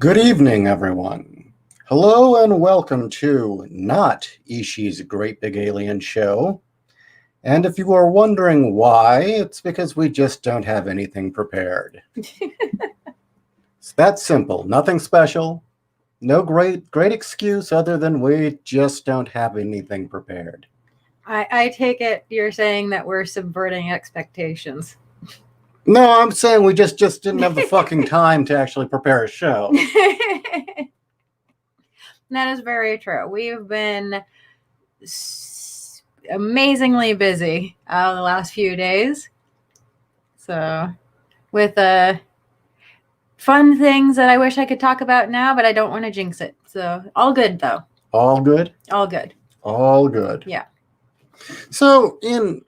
Good evening, everyone. Hello and welcome to Not Ishi's Great Big Alien Show. And if you are wondering why, it's because we just don't have anything prepared. It's that simple. Nothing special. No great excuse other than we just don't have anything prepared. I take it you're saying that we're subverting expectations. No, I'm saying we just didn't have the fucking time to actually prepare a show. That is very true. We've been amazingly busy the last few days. So, with fun things that I wish I could talk about now, but I don't want to jinx it. So, all good though. All good? All good. All good. Yeah. So, in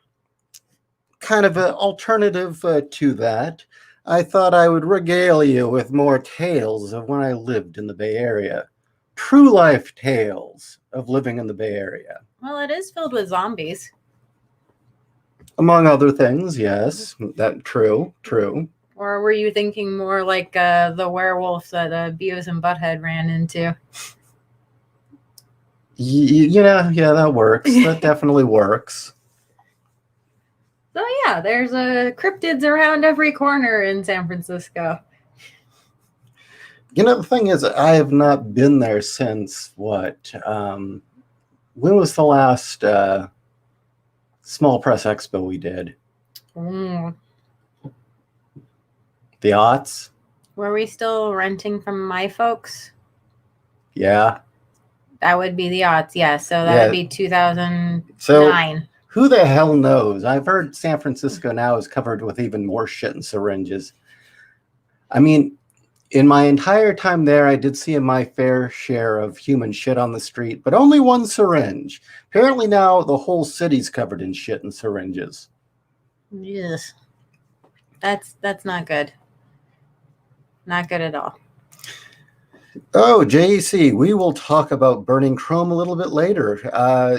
kind of an alternative to that, I thought I would regale you with more tales of when I lived in the Bay Area. True life tales of living in the Bay Area. Well, it is filled with zombies. Among other things, yes. That true. Or were you thinking more like the werewolf that Beavis and Butthead ran into? Yeah, that works. That definitely works. So yeah, there's cryptids around every corner in San Francisco. The thing is, I have not been there since what? When was the last small press expo we did? Mm. The aughts? Were we still renting from my folks? Yeah. That would be the aughts, yeah. So that would be 2009. So, who the hell knows? I've heard San Francisco now is covered with even more shit and syringes. I mean, in my entire time there, I did see my fair share of human shit on the street, but only one syringe. Apparently now the whole city's covered in shit and syringes. Yes. That's not good. Not good at all. Oh, JC, we will talk about Burning Chrome a little bit later.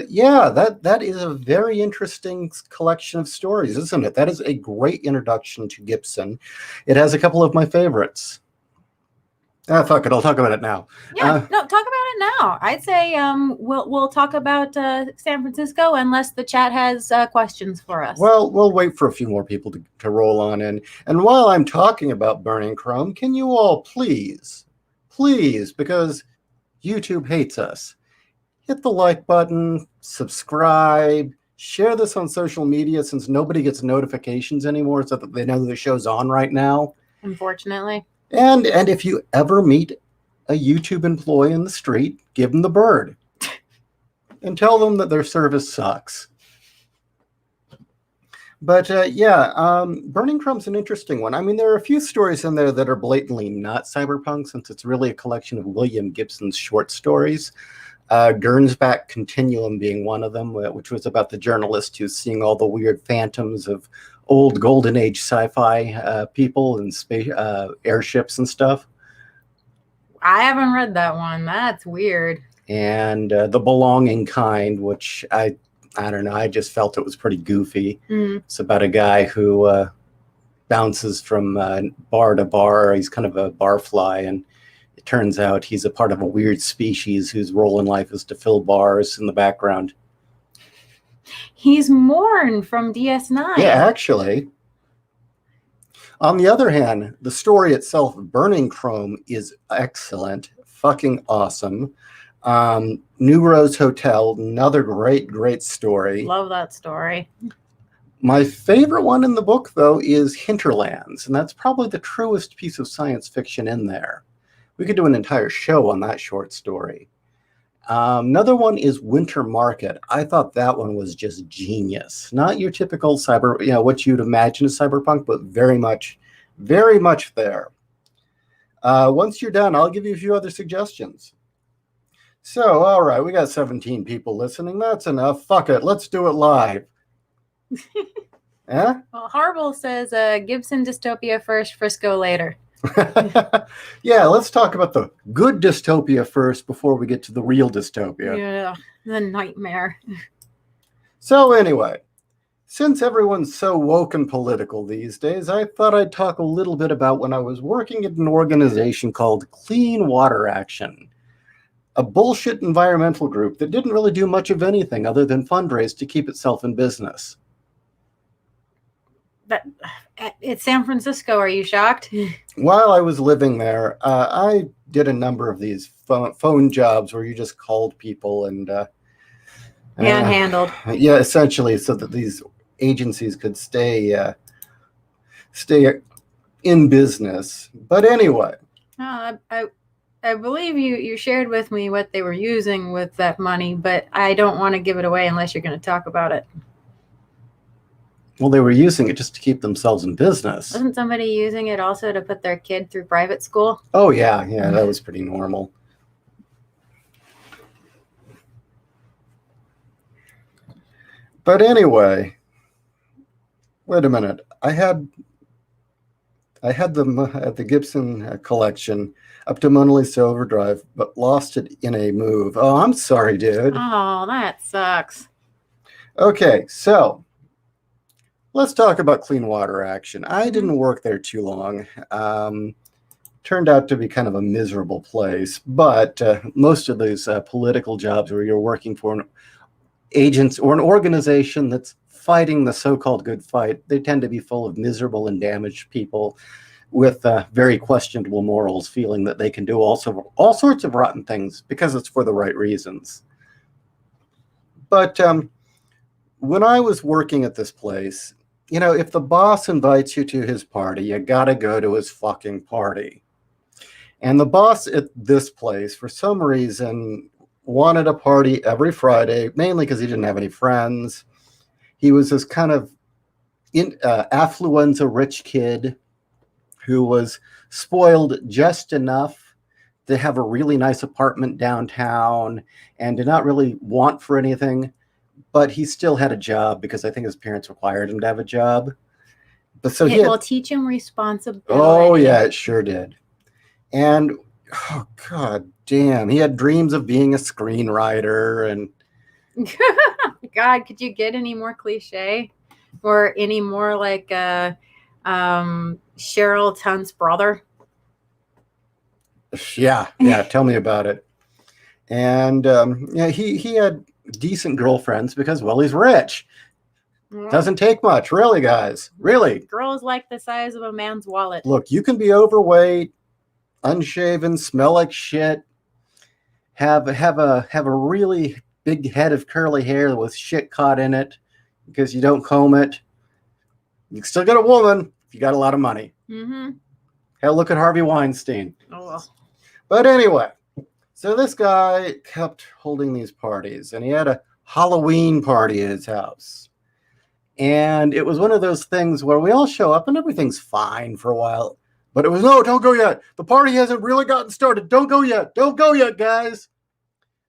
Yeah, that is a very interesting collection of stories, isn't it? That is a great introduction to Gibson. It has a couple of my favorites. Fuck it, I'll talk about it now. Yeah, no, talk about it now. I'd say we'll talk about San Francisco unless the chat has questions for us. Well, we'll wait for a few more people to roll on in. And while I'm talking about Burning Chrome, can you all please, because YouTube hates us, hit the like button, subscribe, share this on social media since nobody gets notifications anymore so that they know the show's on right now. Unfortunately. And if you ever meet a YouTube employee in the street, give them the bird and tell them that their service sucks. But Burning Chrome's an interesting one. I mean, there are a few stories in there that are blatantly not cyberpunk, since it's really a collection of William Gibson's short stories. Gernsback Continuum being one of them, which was about the journalist who's seeing all the weird phantoms of old golden age sci-fi people and space airships and stuff. I haven't read that one. That's weird. And The Belonging Kind, which I don't know. I just felt it was pretty goofy. It's about a guy who bounces from bar to bar. He's kind of a barfly, and it turns out he's a part of a weird species whose role in life is to fill bars in the background. He's Morn from DS9. Yeah, actually. On the other hand, the story itself, Burning Chrome, is excellent, fucking awesome. New Rose Hotel, another great story. Love that story. My favorite one in the book, though, is Hinterlands, and that's probably the truest piece of science fiction in there. We could do an entire show on that short story. Another one is Winter Market. I thought that one was just genius. Not your typical what you'd imagine as cyberpunk, but very much there. Once you're done, I'll give you a few other suggestions. So, all right, we got 17 people listening. That's enough. Fuck it. Let's do it live. Well, Harble says Gibson dystopia first, Frisco later. Yeah, let's talk about the good dystopia first before we get to the real dystopia. Yeah, the nightmare. So anyway, Since everyone's so woke and political these days, I thought I'd talk a little bit about when I was working at an organization called Clean Water Action, a bullshit environmental group that didn't really do much of anything other than fundraise to keep itself in business. But it's San Francisco. Are you shocked? While I was living there, I did a number of these phone jobs where you just called people and Handhandled. Yeah, essentially, so that these agencies could stay in business. But anyway, I believe you shared with me what they were using with that money, but I don't want to give it away unless you're going to talk about it. well, they were using it just to keep themselves in business. Wasn't somebody using it also to put their kid through private school? Oh yeah, that was pretty normal. But anyway, wait a minute. I had the Gibson collection up to Mona Lisa Overdrive, but lost it in a move. Oh, I'm sorry, dude. Oh, that sucks. Okay, so let's talk about Clean Water Action. I didn't work there too long. Turned out to be kind of a miserable place, but most of those political jobs where you're working for an agents or an organization that's fighting the so-called good fight, they tend to be full of miserable and damaged people with very questionable morals, feeling that they can do all sorts of rotten things because it's for the right reasons. But when I was working at this place, if the boss invites you to his party, you gotta go to his fucking party. And the boss at this place, for some reason, wanted a party every Friday, mainly because he didn't have any friends. He was this kind of affluenza rich kid who was spoiled just enough to have a really nice apartment downtown and did not really want for anything, but he still had a job because I think his parents required him to have a job. But so it will teach him responsibility. Oh yeah, it sure did. And oh god damn, he had dreams of being a screenwriter. And God, could you get any more cliche or any more like Cheryl Tunn's brother? Yeah, tell me about it. And he had decent girlfriends because, well, he's rich. Doesn't take much, really, guys. Really. Girls like the size of a man's wallet. Look, you can be overweight, unshaven, smell like shit, have a really big head of curly hair with shit caught in it because you don't comb it. You can still get a woman if you got a lot of money. Mm-hmm. Hell, look at Harvey Weinstein. Oh, well. But anyway, so this guy kept holding these parties, and he had a Halloween party at his house. And it was one of those things where we all show up and everything's fine for a while. But it was, no, don't go yet. The party hasn't really gotten started. Don't go yet. Don't go yet, guys.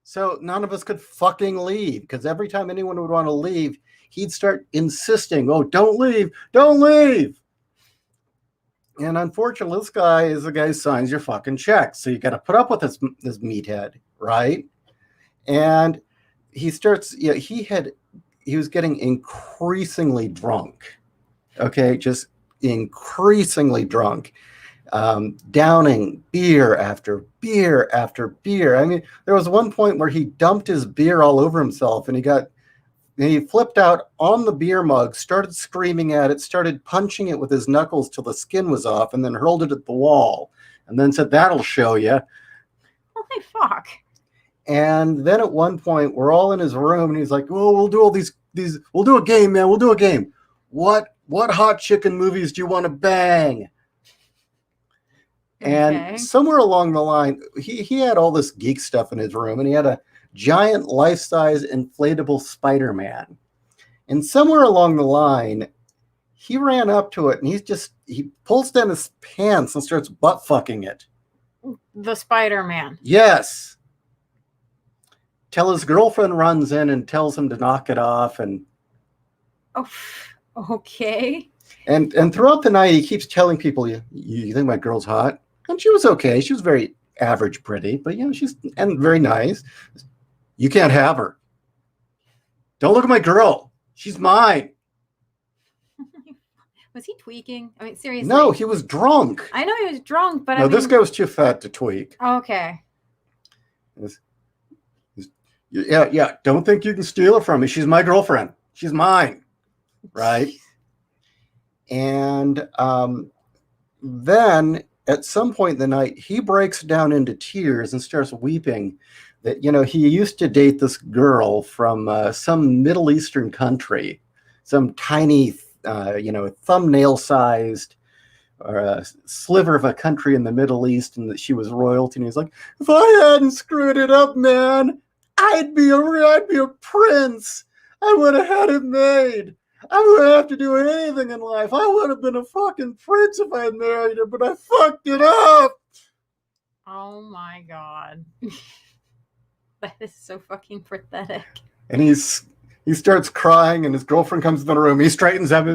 So none of us could fucking leave because every time anyone would want to leave, he'd start insisting, oh, don't leave. Don't leave. And unfortunately, this guy is the guy who signs your fucking check. So you got to put up with this meathead, right? And he starts, he was getting increasingly drunk. Okay, just increasingly drunk. Downing beer after beer after beer. I mean, there was one point where he dumped his beer all over himself and he flipped out on the beer mug, started screaming at it, started punching it with his knuckles till the skin was off, and then hurled it at the wall, and then said, "That'll show you." Holy fuck. And then at one point, we're all in his room, and he's like, "Oh, we'll do all these. We'll do a game, man. We'll do a game. What hot chicken movies do you want to bang?" And somewhere along the line, he had all this geek stuff in his room, and he had a giant life-size inflatable Spider-Man. And somewhere along the line, he ran up to it, and he pulls down his pants and starts butt-fucking it. The Spider-Man. Yes. Till his girlfriend runs in and tells him to knock it off. And oh, okay. And throughout the night, he keeps telling people, you think my girl's hot? And she was okay. She was very average pretty, but she's very nice. You can't have her. Don't look at my girl. She's mine. Was he tweaking? I mean, seriously. No, he was drunk. I know he was drunk, but no, I mean... this guy was too fat to tweak. Okay. Yeah. Don't think you can steal her from me. She's my girlfriend. She's mine. Right? And then at some point in the night, he breaks down into tears and starts weeping that, he used to date this girl from some Middle Eastern country, some tiny, thumbnail-sized sliver of a country in the Middle East, and that she was royalty. And he's like, if I hadn't screwed it up, man, I'd be a prince. I would have had it made. I wouldn't have to do anything in life. I would have been a fucking prince if I had married her, but I fucked it up. Oh my God. That is so fucking pathetic. And he starts crying, and his girlfriend comes in the room. He straightens up.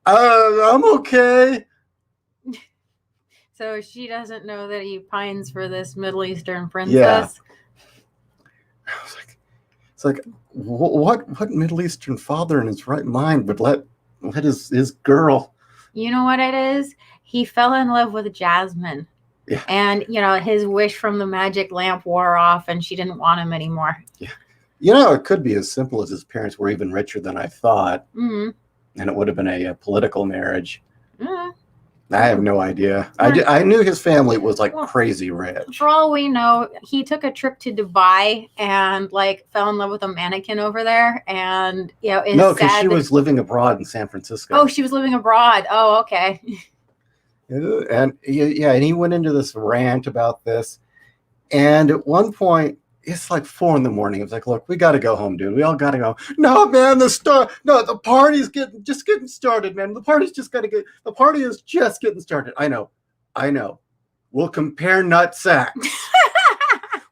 I'm okay. So she doesn't know that he pines for this Middle Eastern princess. Yeah. I was like, it's like, what Middle Eastern father in his right mind would let his girl? You know what it is? He fell in love with Jasmine. Yeah. And, his wish from the magic lamp wore off, and she didn't want him anymore. Yeah. It could be as simple as his parents were even richer than I thought. Mm-hmm. And it would have been a political marriage. Mm-hmm. I have no idea. I knew his family was like crazy rich. For all we know, he took a trip to Dubai and fell in love with a mannequin over there. And, no, because she was living abroad in San Francisco. Oh, she was living abroad. Oh, okay. And and he went into this rant about this. And at one point, it's like 4 a.m. It was like, look, we got to go home, dude. We all got to go. No, man, the party's just getting started, man. The party is just getting started. I know. We'll compare nut sacks.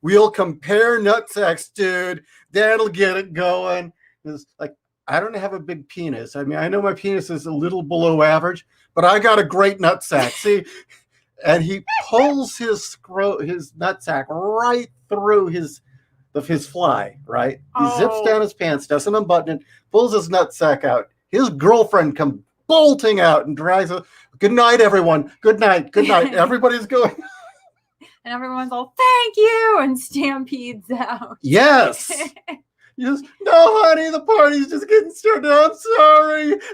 We'll compare nut sacks, dude. That'll get it going. It's like, I don't have a big penis. I mean, I know my penis is a little below average, but I got a great nut sack. See? And he pulls his nutsack right through his fly, right? He zips down his pants, doesn't unbutton it, pulls his nutsack out. His girlfriend comes bolting out and drives a good night, everyone. Good night. Everybody's going. And everyone's all, thank you, and stampedes out. Yes. No, honey, the party's just getting started.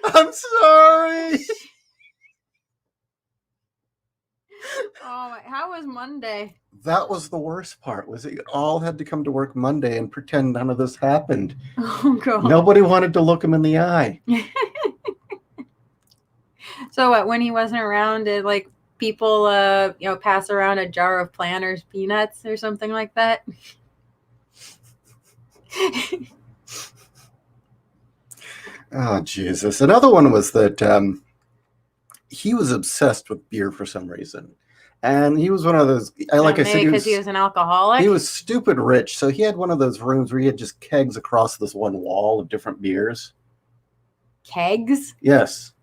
I'm sorry. Oh, how was Monday? That was the worst part, was that you all had to come to work Monday and pretend none of this happened. Oh, God. Nobody wanted to look him in the eye. So what, when he wasn't around, did people pass around a jar of Planters peanuts or something like that? Oh, Jesus. Another one was that he was obsessed with beer for some reason. And he was one of those, like I said, because he was an alcoholic? He was stupid rich. So he had one of those rooms where he had just kegs across this one wall of different beers. Kegs? Yes.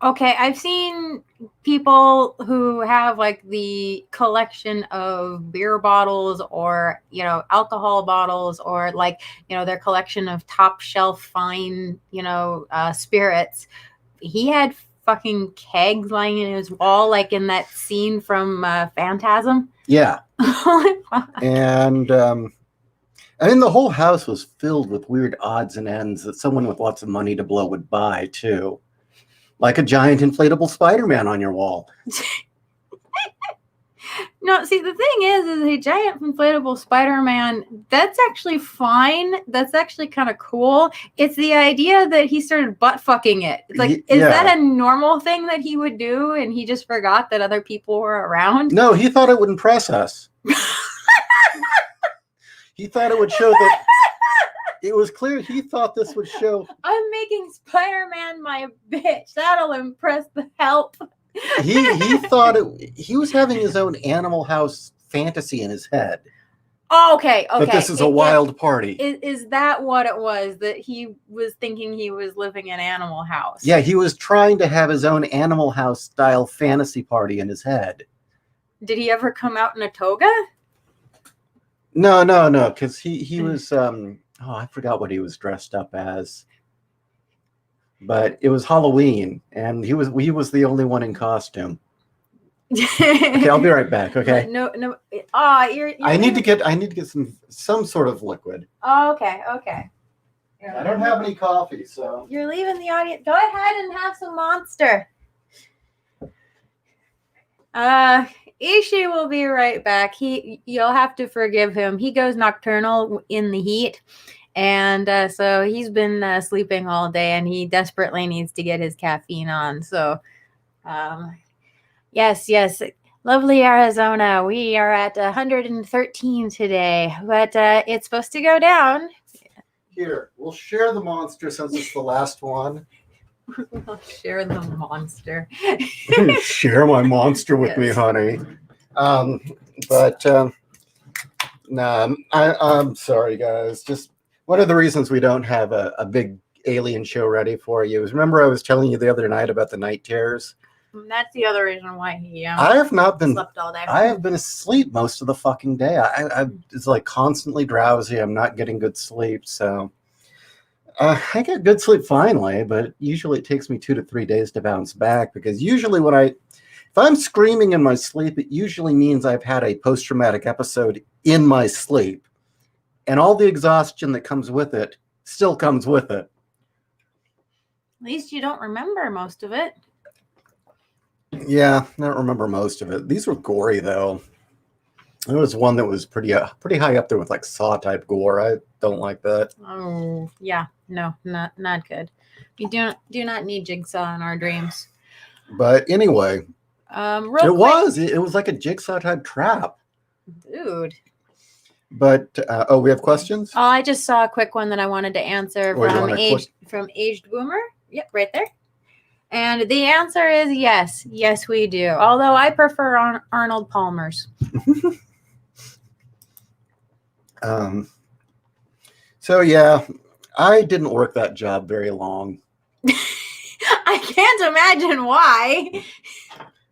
Okay, I've seen people who have the collection of beer bottles or, alcohol bottles or their collection of top shelf fine, spirits. He had fucking kegs lying in his wall, in that scene from Phantasm. Yeah. And the whole house was filled with weird odds and ends that someone with lots of money to blow would buy too. Like a giant inflatable Spider-Man on your wall. No, see, the thing is a giant inflatable Spider-Man, that's actually fine. That's actually kind of cool. It's the idea that he started butt fucking it. It's is that a normal thing that he would do and he just forgot that other people were around? No, he thought it would impress us. He thought it would show that it was clear he thought this would show. I'm making Spider-Man my bitch. That'll impress the help. He thought he was having his own Animal House fantasy in his head. Oh, okay. But this is a wild party. Is that what it was? That he was thinking he was living in Animal House? Yeah, he was trying to have his own Animal House style fantasy party in his head. Did he ever come out in a toga? No, because he was I forgot what he was dressed up as. but it was Halloween, and he was the only one in costume. Okay, I'll be right back. Okay. No. Oh, you're I need to get some sort of liquid. Oh, okay. I don't have any coffee, so You're leaving the audience. Go ahead and have some Monster. Ishi will be right back. You'll have to forgive him. He goes nocturnal in the heat, and so he's been sleeping all day, and he desperately needs to get his caffeine on. So, yes, lovely Arizona. We are at 113 today, but it's supposed to go down. Here, we'll share the Monster since it's the last one. I'll share the Monster. Share my Monster with me, honey. I'm sorry, guys. Just one of the reasons we don't have a big alien show ready for you is, remember I was telling you the other night about the night terrors? That's the other reason why he I have not been slept all day. I have been asleep most of the fucking day. I it's like constantly drowsy. I'm not getting good sleep, so I get good sleep finally, but usually it takes me 2 to 3 days to bounce back, because usually if I'm screaming in my sleep, it usually means I've had a post-traumatic episode in my sleep, and all the exhaustion that comes with it still comes with it. At least you don't remember most of it. Yeah, I don't remember most of it. These were gory, though. There was one that was pretty high up there with like Saw type gore. I don't like that. Oh yeah, no, not good. We do not need Jigsaw in our dreams. But anyway, it was like a Jigsaw type trap, dude. But we have questions. Oh, I just saw a quick one that I wanted to answer from Aged Boomer. Yep, right there. And the answer is yes, we do. Although I prefer Arnold Palmer's. So yeah, I didn't work that job very long. I can't imagine why.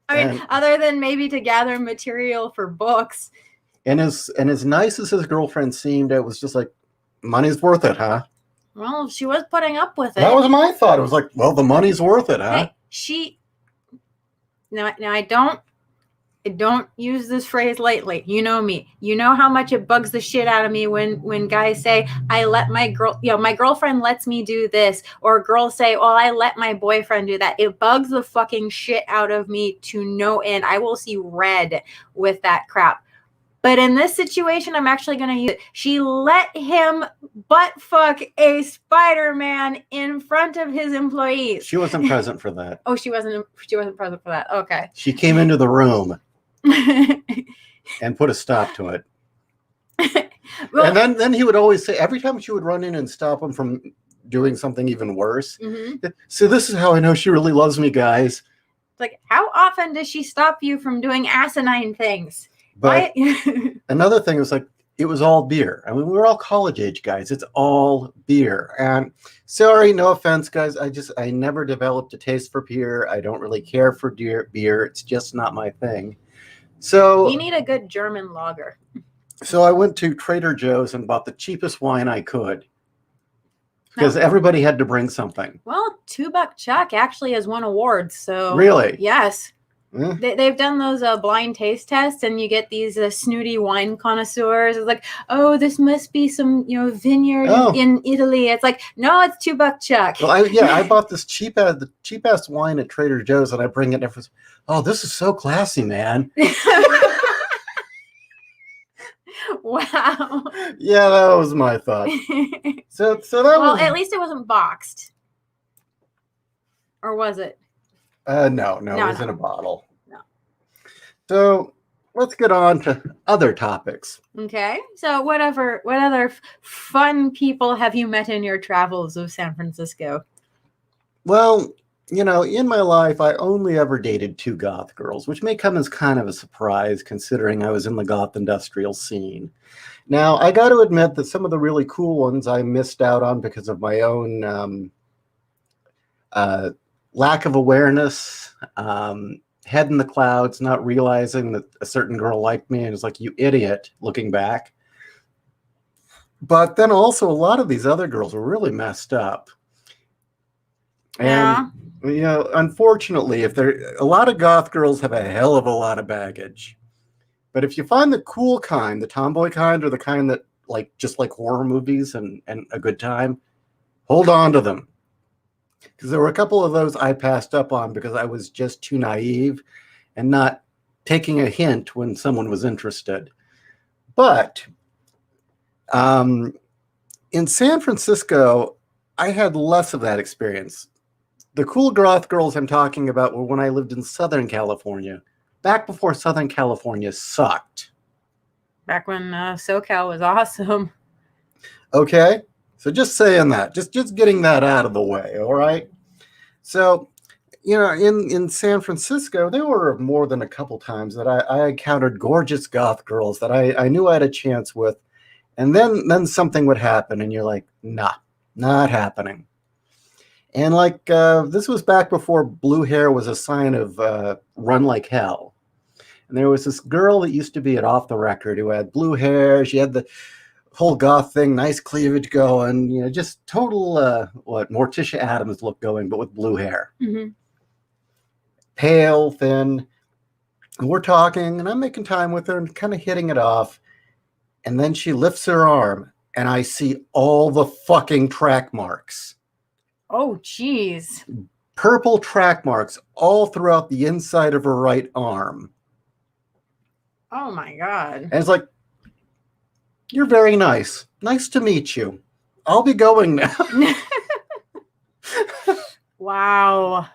I mean, other than maybe to gather material for books. And as nice as his girlfriend seemed, it was just like, money's worth it, huh? Well, she was putting up with it. That was my thought. It was like, well, the money's worth it, huh? Hey, now I don't use this phrase lightly. You know me. You know how much it bugs the shit out of me when guys say, I let my girlfriend lets me do this, or girls say, well, I let my boyfriend do that. It bugs the fucking shit out of me to no end. I will see red with that crap. But in this situation, I'm actually going to use it. She let him butt fuck a Spider-Man in front of his employees. She wasn't present for that. Oh, she wasn't present for that. Okay. She came into the room and put a stop to it. Well, and then he would always say, every time she would run in and stop him from doing something even worse. Mm-hmm. So this is how I know she really loves me, guys. Like, how often does she stop you from doing asinine things? But another thing was like, it was all beer. I mean, we were all college age guys. It's all beer. And sorry, no offense, guys. I never developed a taste for beer. I don't really care for beer. It's just not my thing. So you need a good German lager. So I went to Trader Joe's and bought the cheapest wine I could, because everybody had to bring something. Well, $2 Chuck actually has won awards. So really, yes. They've done those blind taste tests, and you get these snooty wine connoisseurs. It's like, oh, this must be some vineyard in Italy. It's like, no, it's $2 Chuck. Well, I bought this the cheapest wine at Trader Joe's, and I bring it. And everyone's, oh, this is so classy, man. Wow. Yeah, that was my thought. So that well, at least it wasn't boxed, or was it? No, it was in a bottle. No. So let's get on to other topics. Okay. So what other fun people have you met in your travels of San Francisco? Well, in my life, I only ever dated 2 goth girls, which may come as kind of a surprise considering I was in the goth industrial scene. Now, I got to admit that some of the really cool ones I missed out on because of my own lack of awareness, head in the clouds, not realizing that a certain girl liked me, and it's like, you idiot, looking back. But then also a lot of these other girls were really messed up. And unfortunately, a lot of goth girls have a hell of a lot of baggage. But if you find the cool kind, the tomboy kind, or the kind that just like horror movies and a good time, hold on to them. Because there were a couple of those I passed up on because I was just too naive and not taking a hint when someone was interested. But in San Francisco, I had less of that experience. The cool goth girls I'm talking about were when I lived in Southern California, back before Southern California sucked. Back when SoCal was awesome. Okay, so just saying that, just getting that out of the way, all right? So, in San Francisco, there were more than a couple times that I encountered gorgeous goth girls that I knew I had a chance with, and then something would happen, and you're like, nah, not happening. And this was back before blue hair was a sign of run like hell. And there was this girl that used to be at Off the Record who had blue hair. She had the whole goth thing, nice cleavage going, just total, Morticia Adams look going, but with blue hair. Mm-hmm. Pale, thin. And we're talking, and I'm making time with her and kind of hitting it off. And then she lifts her arm, and I see all the fucking track marks. Oh, geez. Purple track marks all throughout the inside of her right arm. Oh, my God. And it's like, you're very nice. Nice to meet you. I'll be going now. Wow.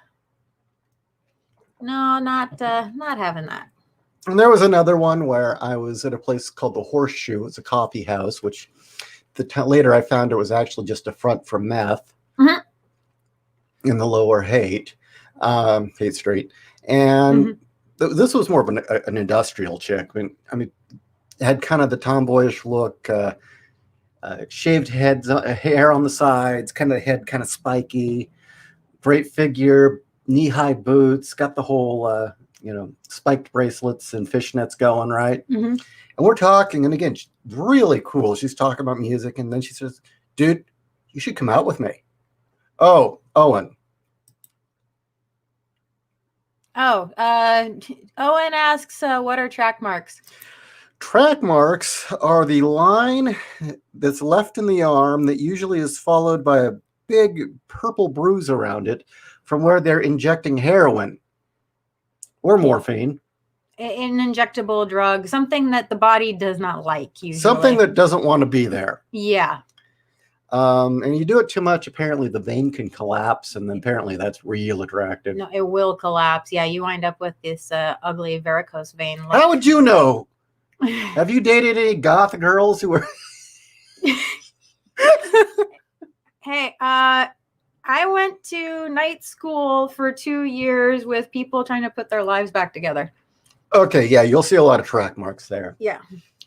No, not having that. And there was another one where I was at a place called the Horseshoe. It's a coffee house, which later I found it was actually just a front for meth. Mm-hmm. In the lower Haight Street. And this was more of an industrial chick. I mean, had kind of the tomboyish look, shaved heads, hair on the sides, kind of head kind of spiky, great figure, knee-high boots, got the whole, spiked bracelets and fishnets going, right? Mm-hmm. And we're talking, and again, she's really cool. She's talking about music, and then she says, dude, you should come out with me. Oh, Owen. Oh, Owen asks, what are track marks? Track marks are the line that's left in the arm that usually is followed by a big purple bruise around it from where they're injecting heroin or morphine. An injectable drug, something that the body does not like, usually. Something that doesn't want to be there. Yeah. And you do it too much, apparently the vein can collapse, and then apparently that's real attractive. No, it will collapse. Yeah, you wind up with this ugly varicose vein. How would you know? Have you dated any goth girls who were... Hey, I went to night school for 2 years with people trying to put their lives back together. Okay, yeah, you'll see a lot of track marks there. Yeah.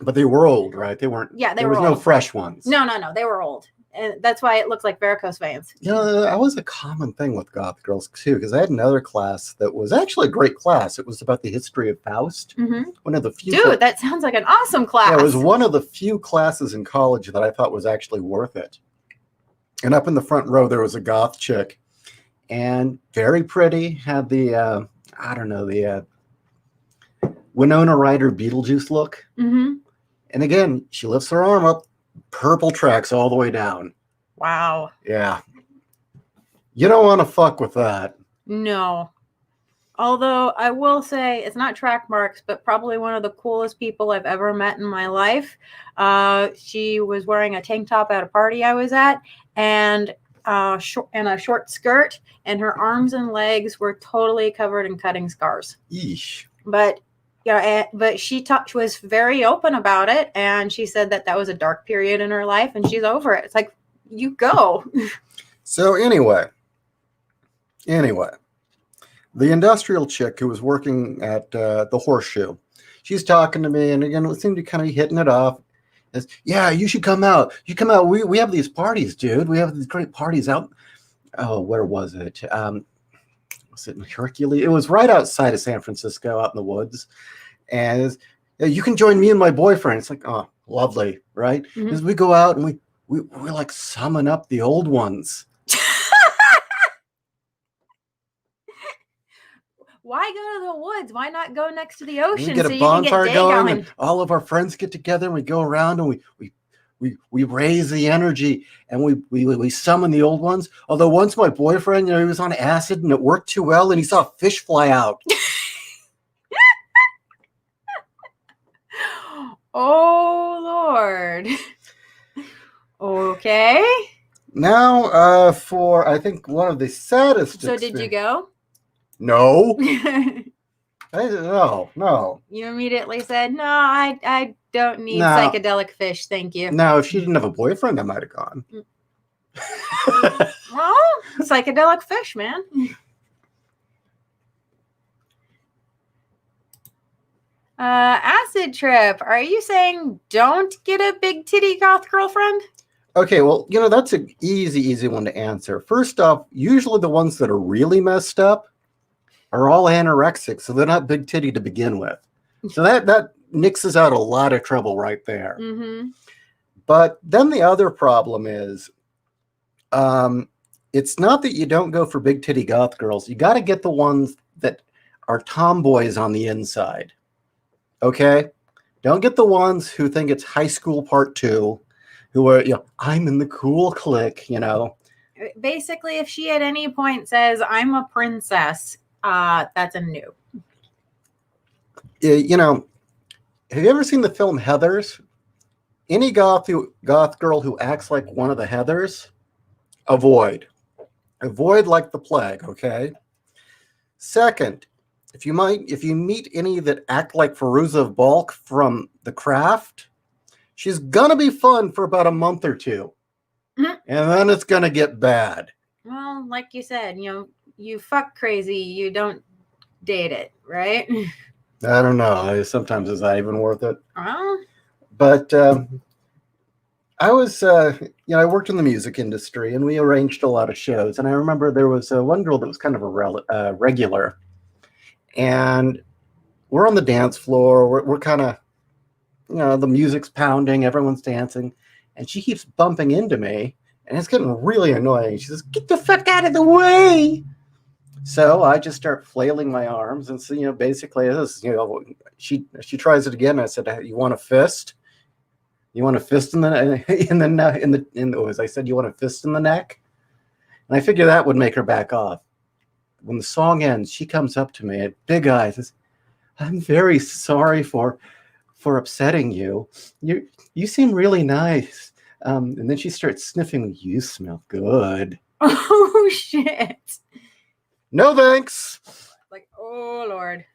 But they were old, right? They weren't... Yeah, there was no fresh ones. No, they were old. And that's why it looks like varicose veins. That was a common thing with goth girls, too, because I had another class that was actually a great class. It was about the history of Faust. Mm-hmm. One of the few... Dude, that sounds like an awesome class. Yeah, it was one of the few classes in college that I thought was actually worth it. And up in the front row, there was a goth chick. And very pretty, had the, the Winona Ryder Beetlejuice look. Mm-hmm. And again, she lifts her arm up, purple tracks all the way down. Wow. Yeah. You don't want to fuck with that. No. Although I will say it's not track marks, but probably one of the coolest people I've ever met in my life. She was wearing a tank top at a party I was at, and a short skirt, and her arms and legs were totally covered in cutting scars. Yeesh. But she was very open about it, and she said that was a dark period in her life, and she's over it. It's like, you go. So anyway, the industrial chick who was working at the Horseshoe, she's talking to me, and again, we seem to kind of hitting it off. Yeah, you should come out. You come out. We have these parties, dude. We have these great parties out. Oh, where was it? Was it in Hercules? It was right outside of San Francisco, out in the woods. And you can join me and my boyfriend. It's like, oh, lovely, right? Mm-hmm. As we go out and we like summon up the old ones. Why go to the woods? Why not go next to the We ocean get so a you can get bonfire day going, going? and all of our friends get together, and we go around, and we raise the energy, and we summon the old ones. Although once my boyfriend, he was on acid, and it worked too well, and he saw a fish fly out. Oh, Lord. Okay. Now, for I think one of the saddest. So did you go? No. You No. immediately said, no, I don't need No. psychedelic fish. Thank you. Now, if she didn't have a boyfriend, I might have gone. Well, psychedelic fish, man. Acid trip. Are you saying don't get a big titty goth girlfriend? Okay, well, that's an easy one to answer. First off, usually the ones that are really messed up are all anorexic, so they're not big titty to begin with. So that nixes out a lot of trouble right there. Mm-hmm. But then the other problem is, it's not that you don't go for big titty goth girls. You got to get the ones that are tomboys on the inside. Okay? Don't get the ones who think it's high school part 2, who are, I'm in the cool clique, Basically, if she at any point says, I'm a princess, that's a no. Have you ever seen the film Heathers? Any goth girl who acts like one of the Heathers, avoid. Avoid like the plague, okay? Second, if you meet any that act like Firuza of Balk from The Craft, she's gonna be fun for about a month or two. Mm-hmm. And then it's gonna get bad. Well, like you said, you fuck crazy, you don't date it, right? I don't know. Sometimes is that even worth it? But I was, I worked in the music industry, and we arranged a lot of shows. And I remember there was one girl that was kind of a regular, and we're on the dance floor. We're kind of, the music's pounding, everyone's dancing, and she keeps bumping into me, and it's getting really annoying. She says, "Get the fuck out of the way!" So I just start flailing my arms, and so basically this, she tries it again. I said, "You want a fist? You want a fist in the as I said, you want a fist in the neck?" And I figure that would make her back off. When the song ends, she comes up to me, big eyes, says, "I'm very sorry for upsetting you. You seem really nice." And then she starts sniffing. "You smell good." Oh shit! No thanks. Like, oh Lord.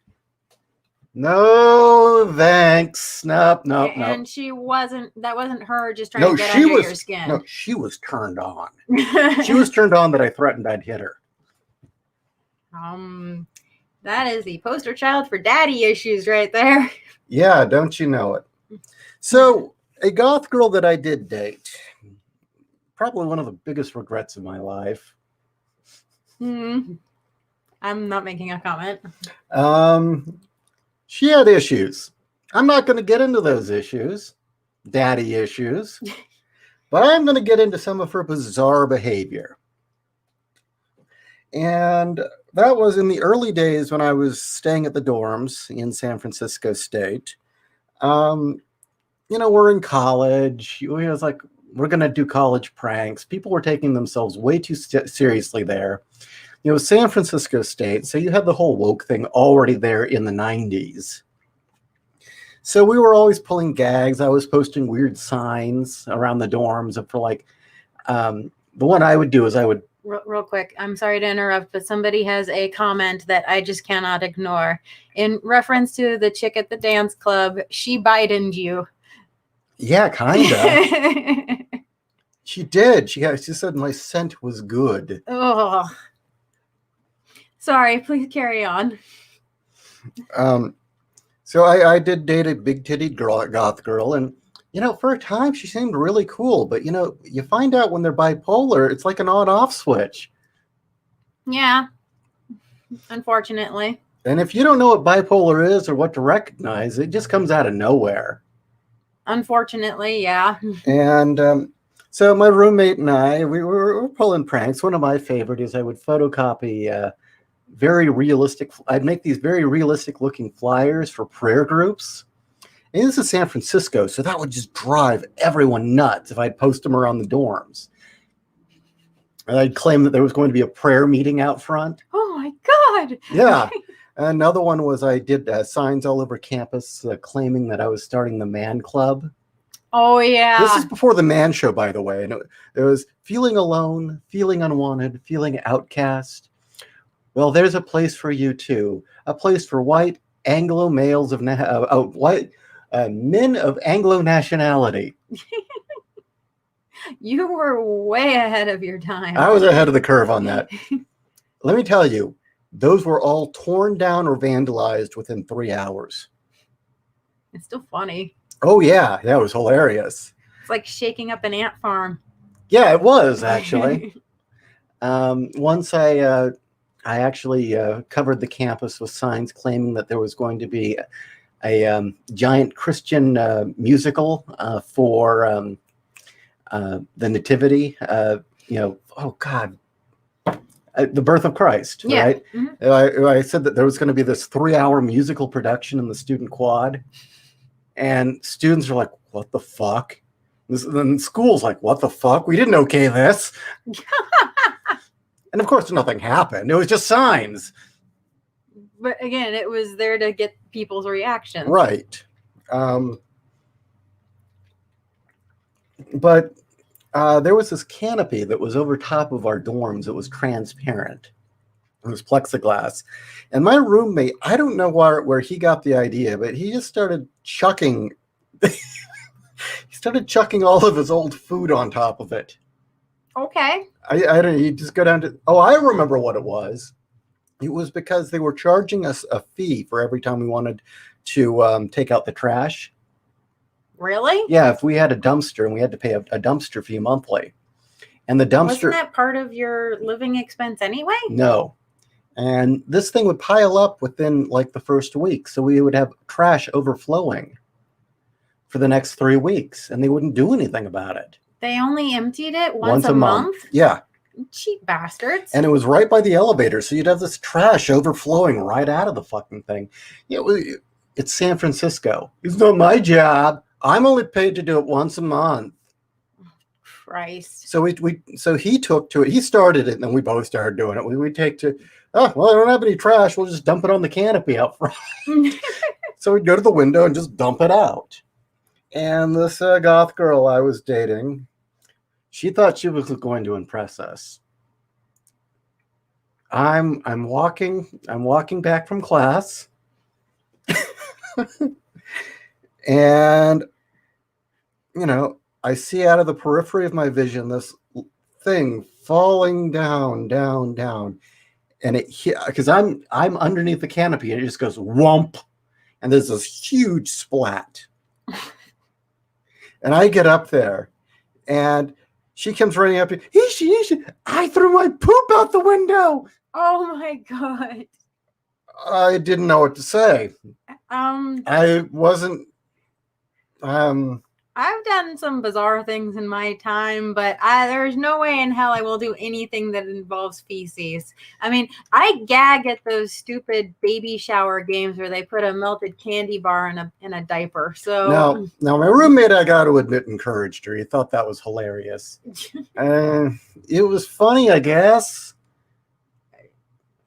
No thanks. Nope. And that wasn't her just trying to get under your skin. No, she was turned on. She was turned on that I threatened I'd hit her. That is the poster child for daddy issues right there. Yeah, don't you know it? So, a goth girl that I did date, probably one of the biggest regrets of my life. I'm not making a comment. She had issues. I'm not going to get into those issues, daddy issues, but I'm going to get into some of her bizarre behavior. And that was in the early days when I was staying at the dorms in San Francisco State. We're in college. It was like, we're going to do college pranks. People were taking themselves way too seriously there. San Francisco State, so you had the whole woke thing already there in the 90s. So we were always pulling gags. I was posting weird signs around the dorms for like, the one I would do is I would... Real quick, I'm sorry to interrupt, but somebody has a comment that I just cannot ignore. In reference to the chick at the dance club, she Biden'd you. Yeah, kind of. She did. She said my scent was good. Oh. Sorry, please carry on. So I did date a big titted goth girl, and for a time she seemed really cool, but you find out when they're bipolar, it's like an on-off switch. Yeah, unfortunately. And if you don't know what bipolar is or what to recognize, it just comes out of nowhere. Unfortunately, yeah. And so my roommate and I, we were pulling pranks. One of my favorite is I would photocopy very realistic. I'd make these very realistic looking flyers for prayer groups. And this is San Francisco, so that would just drive everyone nuts if I'd post them around the dorms. And I'd claim that there was going to be a prayer meeting out front. Oh my God. Yeah. Another one was I did signs all over campus claiming that I was starting the man club. Oh, yeah. This is before the man show, by the way. And it was feeling alone, feeling unwanted, feeling outcast. Well, there's a place for you too. A place for white Anglo males of white men of Anglo nationality. You were way ahead of your time. I was ahead of the curve on that. Let me tell you, those were all torn down or vandalized within 3 hours. It's still funny. Oh, yeah. That was hilarious. It's like shaking up an ant farm. Yeah, it was, actually. Once I actually covered the campus with signs claiming that there was going to be a giant Christian musical for the Nativity. Oh, God. The birth of Christ, Yeah. right? Mm-hmm. I said that there was going to be this 3-hour musical production in the student quad. And students are like, what the fuck? And school's like, what the fuck? We didn't okay this. And of course, nothing happened. It was just signs. But again, it was there to get people's reactions. Right. But there was this canopy that was over top of our dorms. It was transparent. It was plexiglass. And my roommate, I don't know where he got the idea, but he just started chucking. He started chucking all of his old food on top of it. Okay. I don't. You just go down to. Oh, I remember what it was. It was because they were charging us a fee for every time we wanted to take out the trash. Really? Yeah, if we had a dumpster and we had to pay a dumpster fee monthly, and the dumpster wasn't that part of your living expense anyway? No, and this thing would pile up within like the first week, so we would have trash overflowing for the next 3 weeks, and they wouldn't do anything about it. They only emptied it once a month? Yeah. Cheap bastards. And it was right by the elevator, so you'd have this trash overflowing right out of the fucking thing. It's San Francisco. It's not my job. I'm only paid to do it once a month. Christ. So so he took to it. He started it, and then we both started doing it. We take to, I don't have any trash. We'll just dump it on the canopy out front. So we'd go to the window and just dump it out. And this goth girl I was dating, she thought she was going to impress us. I'm walking back from class. And I see out of the periphery of my vision this thing falling down, and it hit because I'm underneath the canopy, and it just goes whomp, and there's this huge splat. And I get up there, and she comes running up. Ishi, I threw my poop out the window. Oh my God. I didn't know what to say. I wasn't. I've done some bizarre things in my time, but there's no way in hell I will do anything that involves feces. I mean, I gag at those stupid baby shower games where they put a melted candy bar in a diaper. So now my roommate, I got to admit, encouraged her. He thought that was hilarious. It was funny, I guess.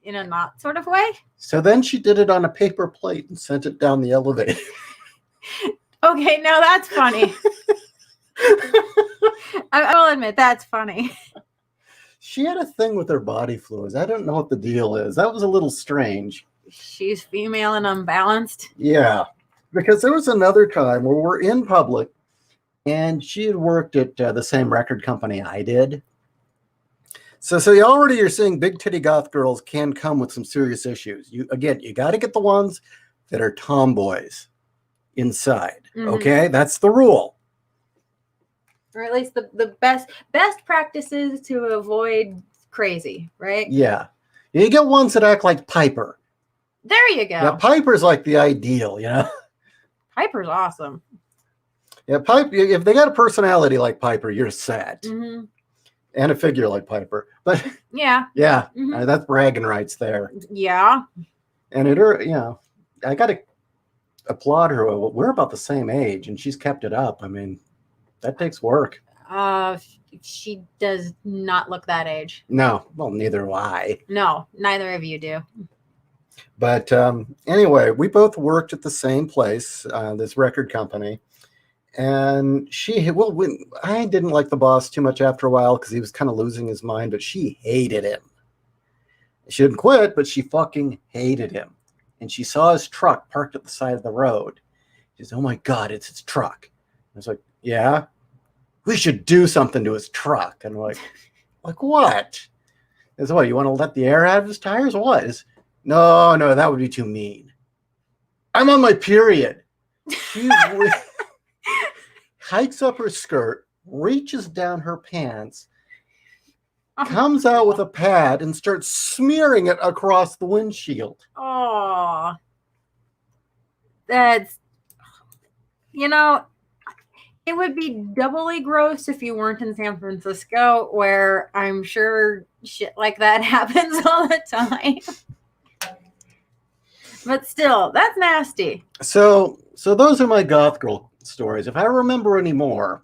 In a not sort of way. So then she did it on a paper plate and sent it down the elevator. Okay, now that's funny. I will admit that's funny. She had a thing with her body fluids. I don't know what the deal is. That was a little strange. She's female and unbalanced. Yeah, because there was another time where we're in public, and she had worked at the same record company I did. So you already are seeing big titty goth girls can come with some serious issues. You got to get the ones that are tomboys inside. Mm-hmm. Okay, that's the rule. Or at least the best practices to avoid crazy, right? Yeah. You get ones that act like Piper. There you go. Yeah, Piper's like the ideal, Piper's awesome. Yeah, Piper, if they got a personality like Piper, you're set. Mm-hmm. And a figure like Piper. But Yeah. yeah, Mhm. that's bragging rights there. Yeah. And I got to applaud her. We're about the same age, and she's kept it up. I mean, that takes work. She does not look that age. No, well, neither do I. No, neither of you do. But anyway, we both worked at the same place, this record company. And I didn't like the boss too much after a while because he was kind of losing his mind, but she hated him. She didn't quit, but she fucking hated him. And she saw his truck parked at the side of the road. She said, "Oh my God, it's his truck." I was like, "Yeah, we should do something to his truck." And I'm like what? Is what, you want to let the air out of his tires? What? No, that would be too mean. I'm on my period. She hikes up her skirt, reaches down her pants, comes out with a pad and starts smearing it across the windshield. Oh, that's, it would be doubly gross if you weren't in San Francisco, where I'm sure shit like that happens all the time. But still, that's nasty. So those are my goth girl stories. If I remember any more.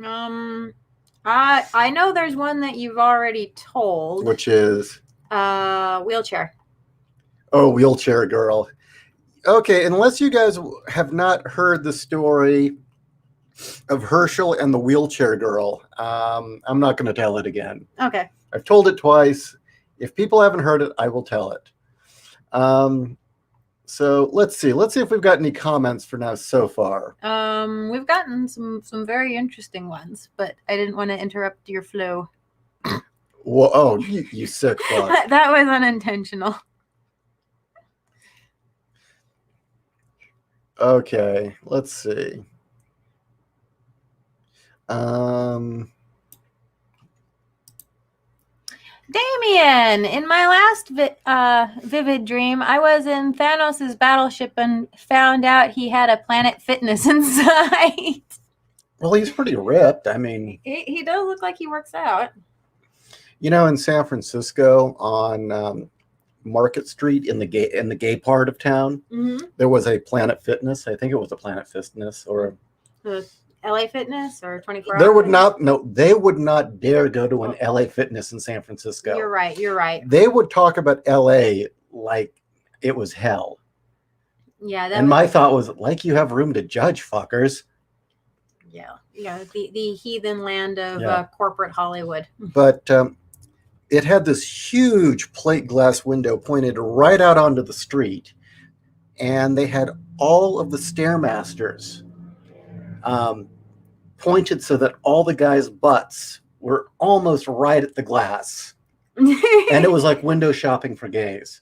I know there's one that you've already told. Which is? Wheelchair. Oh, Wheelchair Girl. Okay, unless you guys have not heard the story of Herschel and the Wheelchair Girl, I'm not going to tell it again. Okay. I've told it twice. If people haven't heard it, I will tell it. So let's see if we've got any comments for now so far. We've gotten some very interesting ones, but I didn't want to interrupt your flow. Whoa, oh, you sick fuck. That was unintentional. Okay, let's see. Damien, in my last vivid dream, I was in Thanos' battleship and found out he had a Planet Fitness inside. Well, he's pretty ripped. I mean, he does look like he works out. In San Francisco on Market Street in the gay part of town, there was a Planet Fitness. I think it was a Planet Fitness or the LA Fitness or 24 They would not dare go to an LA Fitness in San Francisco. You're right. They would talk about LA like it was hell. Yeah. My thought was, like, you have room to judge, fuckers. Yeah. The heathen land of corporate Hollywood. But it had this huge plate glass window pointed right out onto the street, and they had all of the Stairmasters pointed so that all the guys' butts were almost right at the glass. And it was like window shopping for gays.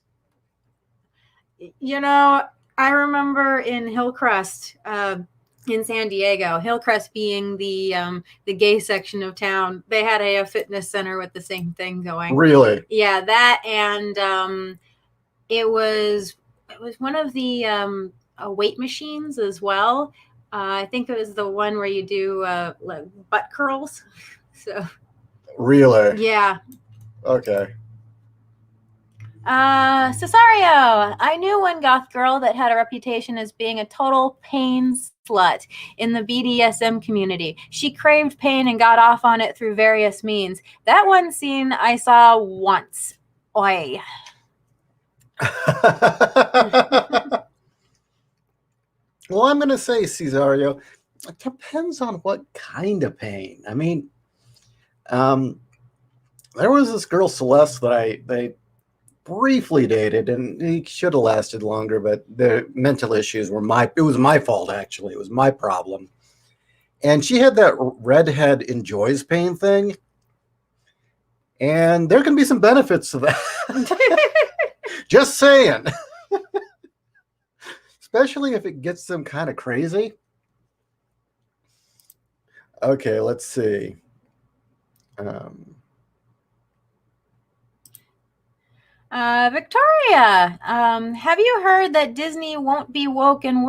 I remember in Hillcrest, in San Diego, Hillcrest being the gay section of town, they had a fitness center with the same thing going. Really? Yeah, that, and it was one of the weight machines as well. I think it was the one where you do like butt curls. So. Really? Yeah. Okay. Cesario, I knew one goth girl that had a reputation as being a total pain slut in the BDSM community. She craved pain and got off on it through various means. That one scene I saw once. Oi. Well, I'm going to say, Cesario, it depends on what kind of pain. I mean, there was this girl, Celeste, that they briefly dated, and he should have lasted longer, but the mental issues were it was my fault, actually. It was my problem. And she had that redhead enjoys pain thing, and there can be some benefits to that. Just saying. Especially if it gets them kind of crazy. Okay, let's see. Victoria, have you heard that Disney won't be woke in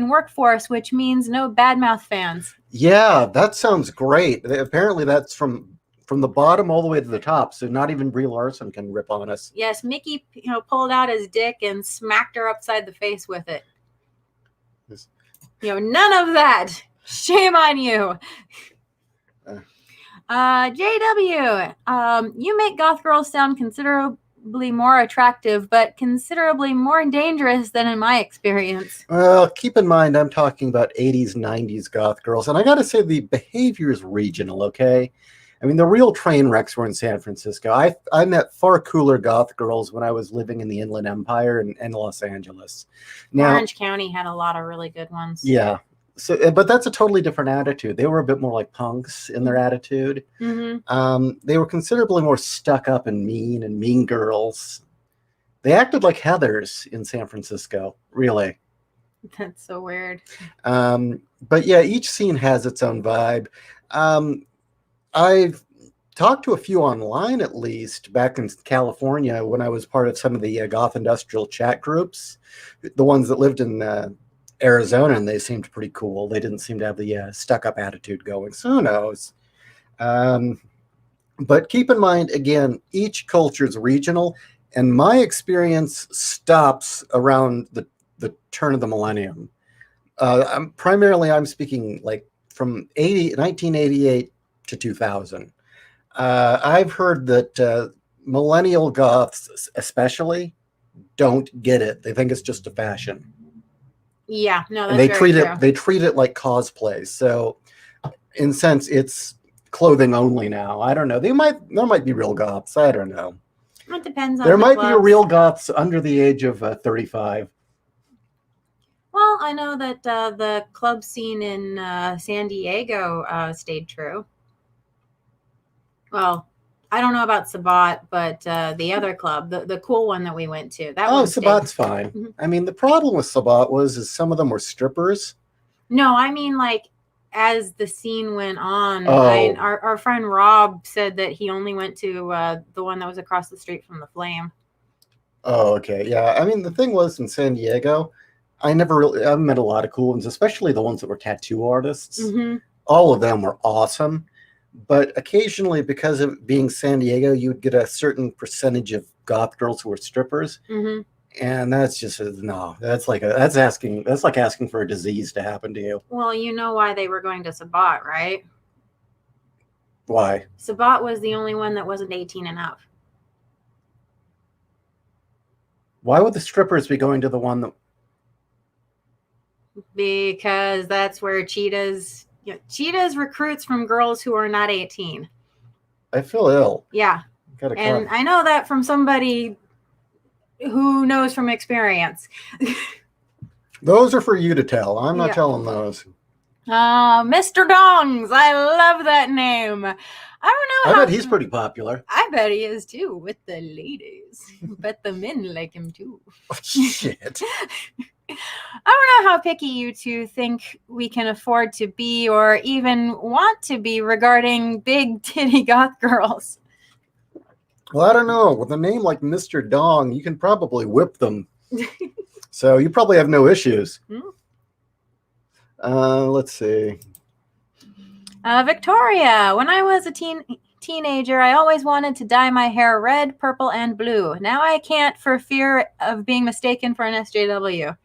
workforce, which means no badmouth fans? Yeah, that sounds great. Apparently that's from from the bottom all the way to the top, so not even Brie Larson can rip on us. Yes, Mickey, pulled out his dick and smacked her upside the face with it. Yes. None of that. Shame on you. JW, you make goth girls sound considerably more attractive, but considerably more dangerous than in my experience. Well, keep in mind, I'm talking about 80s, 90s goth girls, and I gotta say the behavior is regional, okay? I mean, the real train wrecks were in San Francisco. I met far cooler goth girls when I was living in the Inland Empire and Los Angeles. Now, Orange County had a lot of really good ones. Yeah. So, but that's a totally different attitude. They were a bit more like punks in their attitude. Mm-hmm. They were considerably more stuck up and mean girls. They acted like Heathers in San Francisco, really. That's so weird. But yeah, each scene has its own vibe. I've talked to a few online, at least, back in California when I was part of some of the goth industrial chat groups, the ones that lived in Arizona, and they seemed pretty cool. They didn't seem to have the stuck-up attitude going, so who knows? But keep in mind, again, each culture is regional, and my experience stops around the turn of the millennium. I'm speaking like from 1988 to 2000. I've heard that millennial goths especially don't get it. They think it's just a fashion. Yeah, no, that's and they very treat true. it they treat it like cosplay. So in a sense, it's clothing only now. I don't know. There might be real goths. I don't know. It depends on There the might be clubs. real goths under the age of 35. Well, I know that the club scene in San Diego stayed true. Well, I don't know about Sabat, but the other club, the cool one that we went to, that one stayed. Sabat's fine. Mhm. I mean, the problem with Sabat is some of them were strippers. No, I mean, like, as the scene went on, Oh. our friend Rob said that he only went to the one that was across the street from the Flame. Oh, okay. Yeah. I mean, the thing was in San Diego, I met a lot of cool ones, especially the ones that were tattoo artists. Mm-hmm. All of them were awesome. But occasionally, because of being San Diego, you would get a certain percentage of goth girls who were strippers. Mm-hmm. And that's just no. That's like asking for a disease to happen to you. Well, you know why they were going to Sabat, right? Why? Sabat was the only one that wasn't 18 and up. Why would the strippers be going to the one that? Because that's where Cheetahs recruits from girls who are not 18. I feel ill. Yeah. And I know that from somebody who knows from experience. Those are for you to tell. I'm not telling those. Mr. Dongs. I love that name. I don't know. I bet he's pretty popular. I bet he is too, with the ladies. Bet the men like him too. Oh, shit. I don't know how picky you two think we can afford to be or even want to be regarding big titty goth girls. Well, I don't know. With a name like Mr. Dong, you can probably whip them. So you probably have no issues. Let's see. Victoria, when I was a teenager, I always wanted to dye my hair red, purple, and blue. Now I can't for fear of being mistaken for an SJW.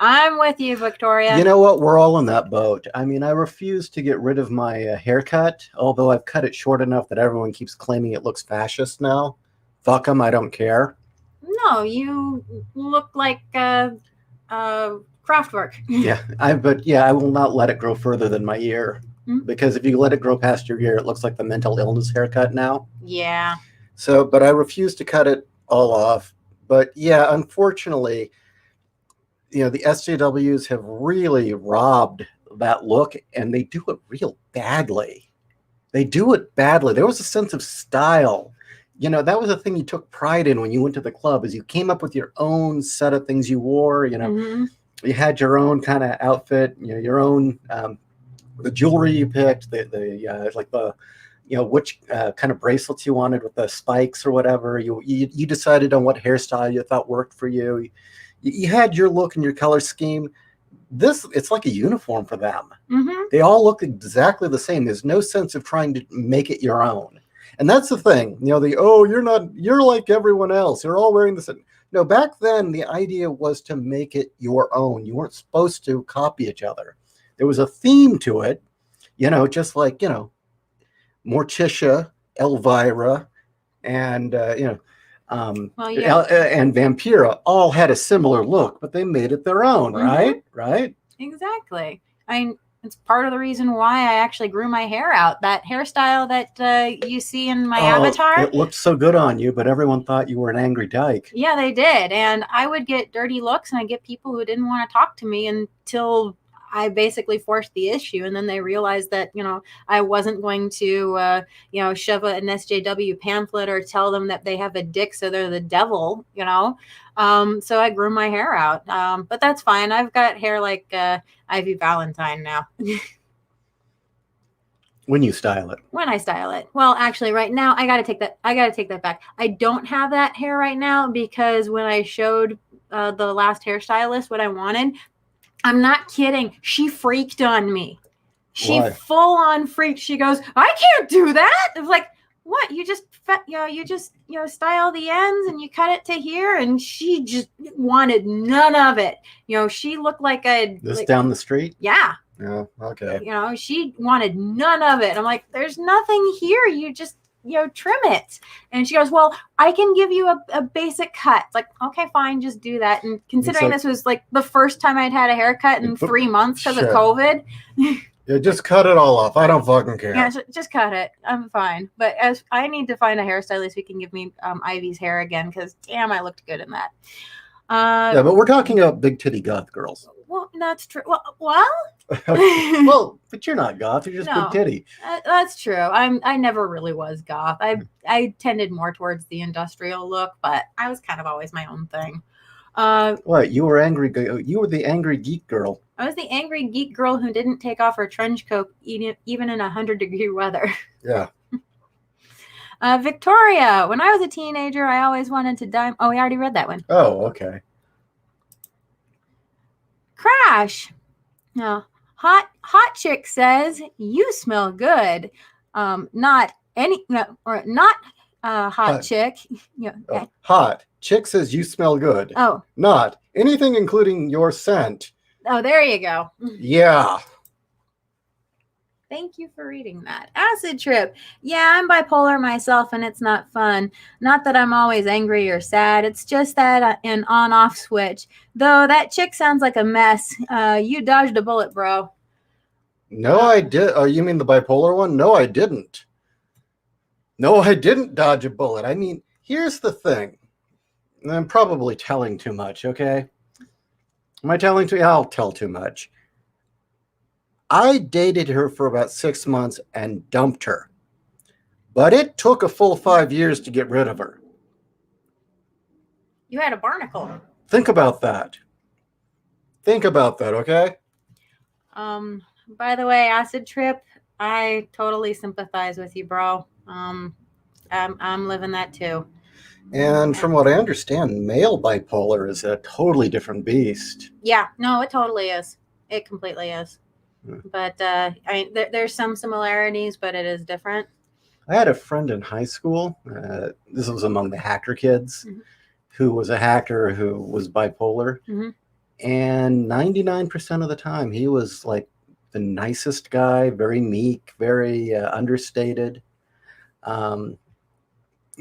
I'm with you, Victoria. You know what? We're all in that boat. I mean, I refuse to get rid of my haircut, although I've cut it short enough that everyone keeps claiming it looks fascist now. Fuck them, I don't care. No, you look like Kraftwerk. Yeah, I will not let it grow further than my ear. Because if you let it grow past your ear, it looks like the mental illness haircut now. Yeah. So, but I refuse to cut it all off. But yeah, unfortunately, the SJWs have really robbed that look, and they do it real badly. They do it badly. There was a sense of style. That was a thing you took pride in when you went to the club, is you came up with your own set of things you wore. You had your own kind of outfit, your own the jewelry you picked, which kind of bracelets you wanted with the spikes or whatever. You decided on what hairstyle you thought worked for you. You had your look and your color scheme. It's like a uniform for them. They all look exactly the same. There's no sense of trying to make it your own. And that's the thing, you're like everyone else. You're all wearing this. No, back then the idea was to make it your own. You weren't supposed to copy each other. There was a theme to it, just like, Morticia, Elvira, and and Vampira all had a similar look, but they made it their own, right? Right? Exactly. It's part of the reason why I actually grew my hair out. That hairstyle that you see in my avatar. It looked so good on you, but everyone thought you were an angry dyke. Yeah, they did. And I would get dirty looks, and I'd get people who didn't want to talk to me until I basically forced the issue. And then they realized that, I wasn't going to, shove an SJW pamphlet or tell them that they have a dick so they're the devil, So I grew my hair out. But that's fine. I've got hair like Ivy Valentine now. When you style it. When I style it. Well, actually, right now, I gotta take that back. I don't have that hair right now because when I showed the last hairstylist what I wanted, I'm not kidding. She freaked on me. She full on freaked. She goes, "I can't do that." I was like, "What? You just style the ends and you cut it to here." And she just wanted none of it. She looked like down the street. Yeah. Yeah. Okay. She wanted none of it. I'm like, "There's nothing here. You just trim it." And she goes, "Well, I can give you a basic cut." It's like, okay, fine, just do that. And considering this was like the first time I'd had a haircut in 3 months because of COVID. Yeah, just cut it all off. I don't fucking care. Yeah, just cut it. I'm fine. But as I need to find a hairstylist who can give me Ivy's hair again, because damn, I looked good in that. Yeah, but we're talking about big titty goth girls. Well, that's true. Well, well, but you're not goth. You're just big titty. That's true. I never really was goth. I tended more towards the industrial look, but I was kind of always my own thing. What? You were angry. You were the angry geek girl. I was the angry geek girl who didn't take off her trench coat even in 100-degree weather. Yeah. Victoria. When I was a teenager, I always wanted to dye. Oh, we already read that one. Oh, okay. Crash. No. Hot chick says you smell good. Not hot chick. Hot chick says you smell good. Oh. Not anything including your scent. Oh, there you go. Yeah. Thank you for reading that. Acid trip. Yeah, I'm bipolar myself, and it's not fun. Not that I'm always angry or sad. It's just that an on-off switch. Though that chick sounds like a mess. You dodged a bullet, bro. No, I did. Oh, you mean the bipolar one? No, I didn't. No, I didn't dodge a bullet. I mean, here's the thing. I'm probably telling too much, okay? Am I telling too? I'll tell too much. I dated her for about 6 months and dumped her. But it took a full 5 years to get rid of her. You had a barnacle. Think about that. Think about that, okay? By the way, acid trip, I totally sympathize with you, bro. I'm living that too. And from what I understand, male bipolar is a totally different beast. Yeah, no, it totally is. It completely is. But there's some similarities, but it is different. I had a friend in high school. This was among the hacker kids, who was a hacker who was bipolar. And 99% of the time, he was like the nicest guy, very meek, very understated.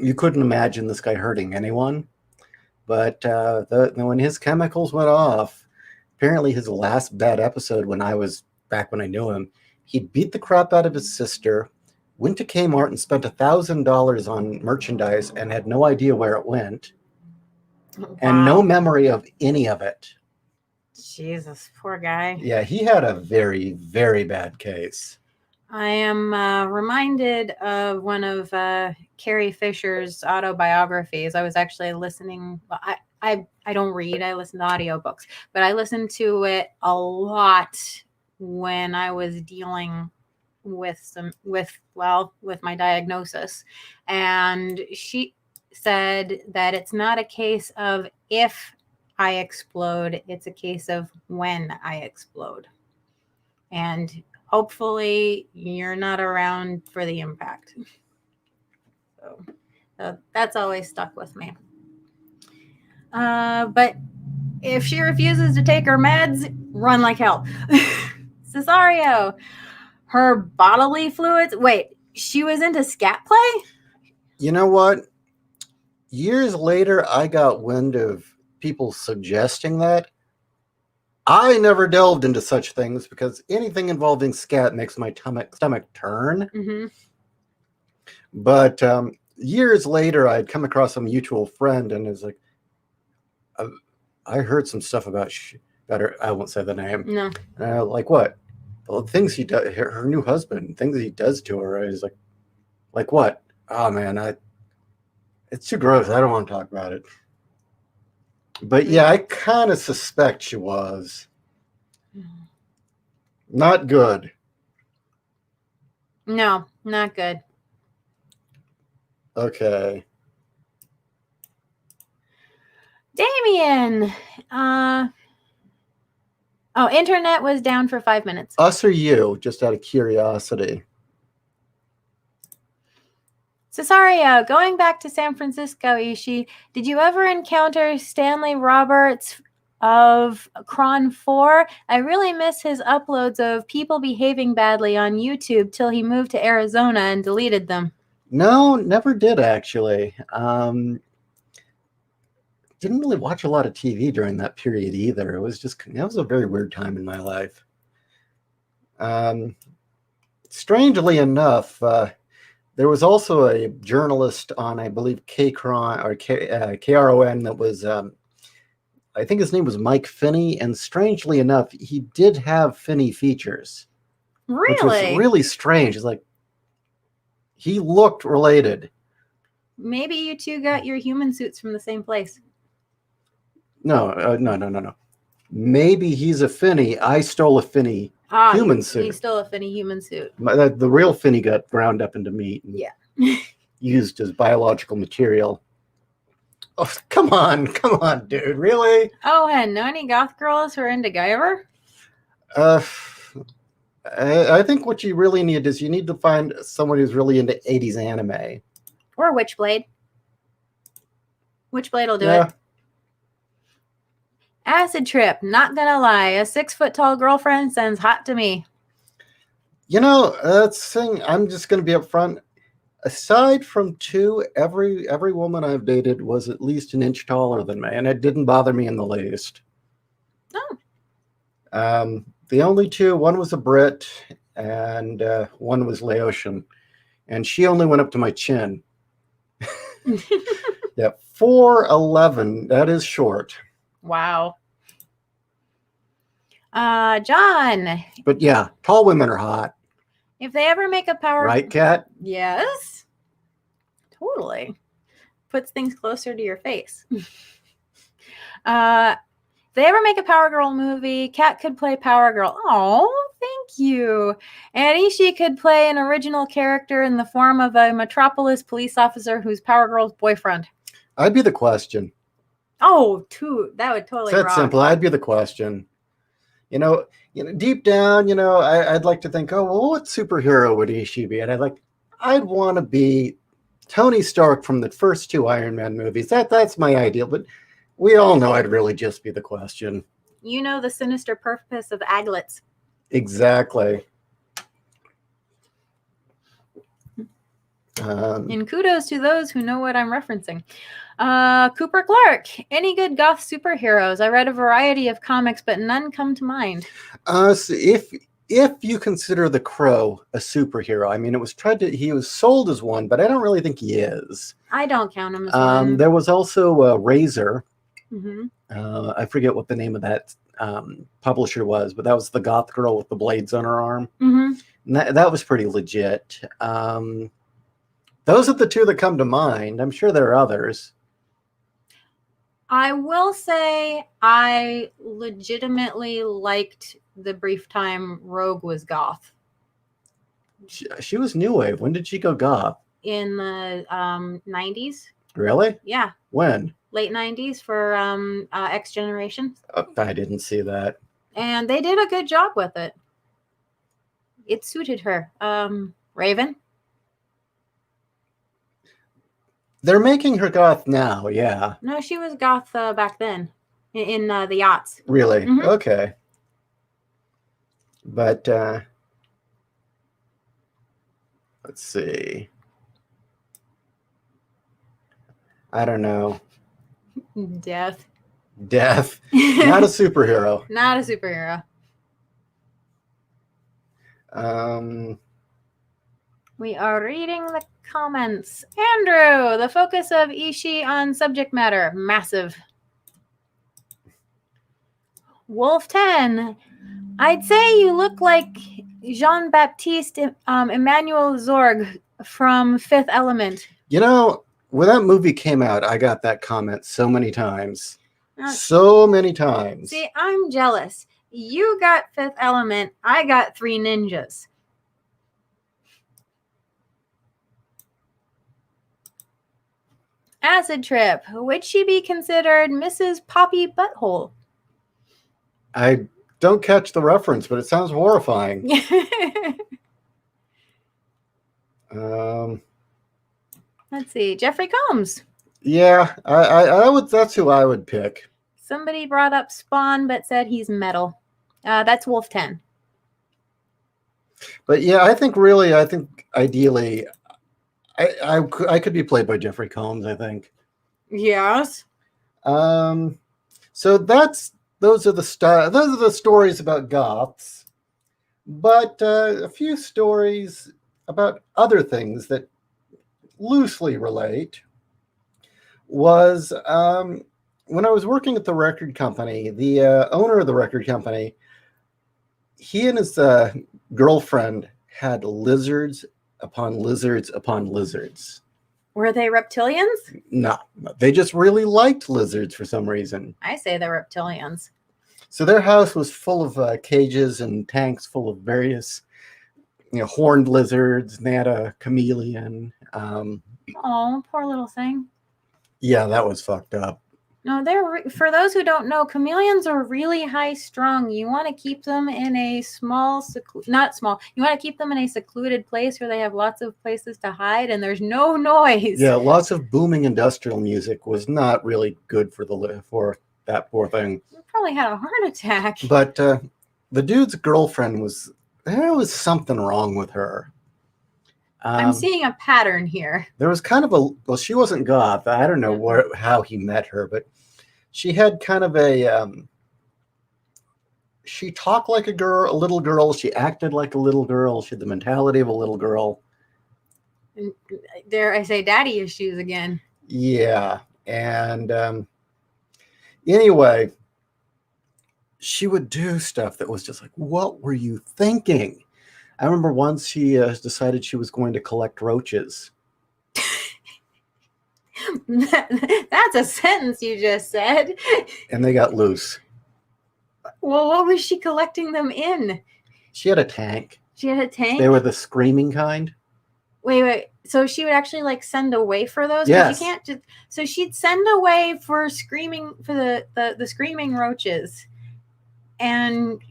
You couldn't imagine this guy hurting anyone. But when his chemicals went off, apparently his last bad episode back when I knew him, he beat the crap out of his sister, went to Kmart and spent $1,000 on merchandise and had no idea where it went. Wow. And no memory of any of it. Jesus, poor guy. Yeah, he had a very, very bad case. I am reminded of one of Carrie Fisher's autobiographies. I was actually listening. I don't read. I listen to audiobooks, but I listened to it a lot when I was dealing with my diagnosis. And she said that it's not a case of if I explode, it's a case of when I explode. And hopefully you're not around for the impact. So that's always stuck with me. But if she refuses to take her meds, run like hell. Cesario, her bodily fluids. Wait, she was into scat play? You know what? Years later, I got wind of people suggesting that. I never delved into such things because anything involving scat makes my stomach turn. Mm-hmm. But years later, I'd come across a mutual friend and is like, I heard some stuff about her. I won't say the name. No. Like what? Well, things he does, her new husband, things he does to her. Is like what? Oh man, it's too gross. I don't want to talk about it. But yeah, I kind of suspect she was. Not good. No, not good. Okay. Damien. Internet was down for 5 minutes. Us or you, just out of curiosity. Cesario, going back to San Francisco, Ishi, did you ever encounter Stanley Roberts of Cron 4? I really miss his uploads of people behaving badly on YouTube till he moved to Arizona and deleted them. No, never did actually. Didn't really watch a lot of TV during that period either. It was a very weird time in my life. Strangely enough, there was also a journalist on, I believe, KRON or KRON that was, I think his name was Mike Finney, and strangely enough, he did have Finney features. Really? Which was really strange. It's like, he looked related. Maybe you two got your human suits from the same place. No. Maybe he's a Finney. I stole a Finney human suit. He stole a Finney human suit. The real Finney got ground up into meat and used as biological material. Oh, come on, dude. Really? Oh, and know any goth girls who are into Guyver? I think what you really need is you need to find someone who's really into 80s anime. Or Witchblade. Witchblade will do it. Acid trip, not gonna lie. A 6-foot-tall girlfriend sounds hot to me. You know, that's the thing. I'm just going to be upfront. Aside from two, every woman I've dated was at least an inch taller than me, and it didn't bother me in the least. Oh. The only two, one was a Brit, and one was Laotian, and she only went up to my chin. Yeah, 4'11". That is short. Wow. John. But yeah, tall women are hot. If they ever make a power... Right, Kat? Yes. Totally. Puts things closer to your face. If they ever make a Power Girl movie, Kat could play Power Girl. Oh, thank you. And Ishi could play an original character in the form of a Metropolis police officer who's Power Girl's boyfriend. I'd be the question. Oh, that would totally rock. That's simple. I'd be the question. You know, deep down, I'd like to think, oh, well, what superhero would Ishi be? And I'd want to be Tony Stark from the first two Iron Man movies. That's my ideal, but we all know I'd really just be the question. You know the sinister purpose of aglets. Exactly. And kudos to those who know what I'm referencing. Cooper Clark, any good goth superheroes? I read a variety of comics, but none come to mind. So if you consider the Crow a superhero, I mean, he was sold as one, but I don't really think he is. I don't count him as one. There was also Razor. Mm-hmm. I forget what the name of that publisher was, but that was the goth girl with the blades on her arm. Mm-hmm. And that was pretty legit. Those are the two that come to mind. I'm sure there are others. I will say I legitimately liked the brief time Rogue was goth. She was new wave. When did she go goth? In the 90s. Really? Yeah. When? Late 90s for X Generation. I didn't see that. And they did a good job with it. It suited her. Raven? They're making her goth now, yeah. No, she was goth back then in the yachts. Really? Mhm. Okay. But let's see. I don't know. Death. Death. Not a superhero. Not a superhero. We are reading the comments. Andrew, the focus of Ishi on subject matter, massive. Wolf 10, I'd say you look like Jean-Baptiste Emmanuel Zorg from Fifth Element. You know, when that movie came out, I got that comment so many times. Uh, So many times. See, I'm jealous. You got Fifth Element. I got Three Ninjas. Acid Trip. Would she be considered Mrs. Poppy Butthole? I don't catch the reference, but it sounds horrifying. Let's see. Jeffrey Combs. Yeah, I would. That's who I would pick. Somebody brought up Spawn, but said he's metal. That's Wolf 10. But yeah, I think ideally, I could be played by Jeffrey Combs. I think. Yes. So those are the stories about goths, but a few stories about other things that loosely relate was when I was working at the record company, the owner of the record company, he and his girlfriend had lizards upon lizards upon lizards. Were they reptilians? No, they just really liked lizards for some reason. I say they're reptilians. So their house was full of cages and tanks full of various, horned lizards. And they had a chameleon. Oh, poor little thing. Yeah, that was fucked up. No, for those who don't know, chameleons are really high strung. You want to keep them in a not small. You want to keep them in a secluded place where they have lots of places to hide and there's no noise. Yeah, lots of booming industrial music was not really good for that poor thing. You probably had a heart attack. But the dude's girlfriend there was something wrong with her. I'm seeing a pattern here. There was kind of she wasn't goth. I don't know how he met her, but she had kind of she talked like a little girl. She acted like a little girl. She had the mentality of a little girl. Dare I say daddy issues again. Yeah. And anyway, she would do stuff that was just like, what were you thinking? I remember once she decided she was going to collect roaches. That's a sentence you just said. And they got loose. Well, what was she collecting them in? She had a tank. She had a tank? They were the screaming kind. Wait. So she would actually send away for those? Yes. You can't just. So she'd send away for screaming for the screaming roaches, and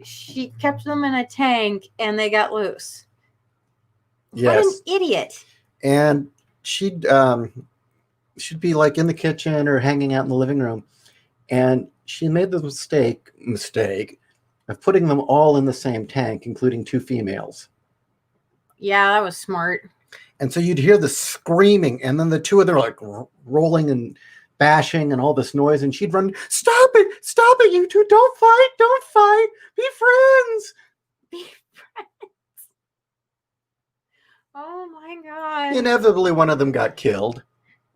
she kept them in a tank, and they got loose. Yes. What an idiot! And she'd be in the kitchen or hanging out in the living room, and she made the mistake of putting them all in the same tank, including two females. Yeah, that was smart. And so you'd hear the screaming, and then the two of them are rolling and bashing and all this noise, and she'd run, stop it, you two, don't fight, be friends. Oh my God. Inevitably, one of them got killed.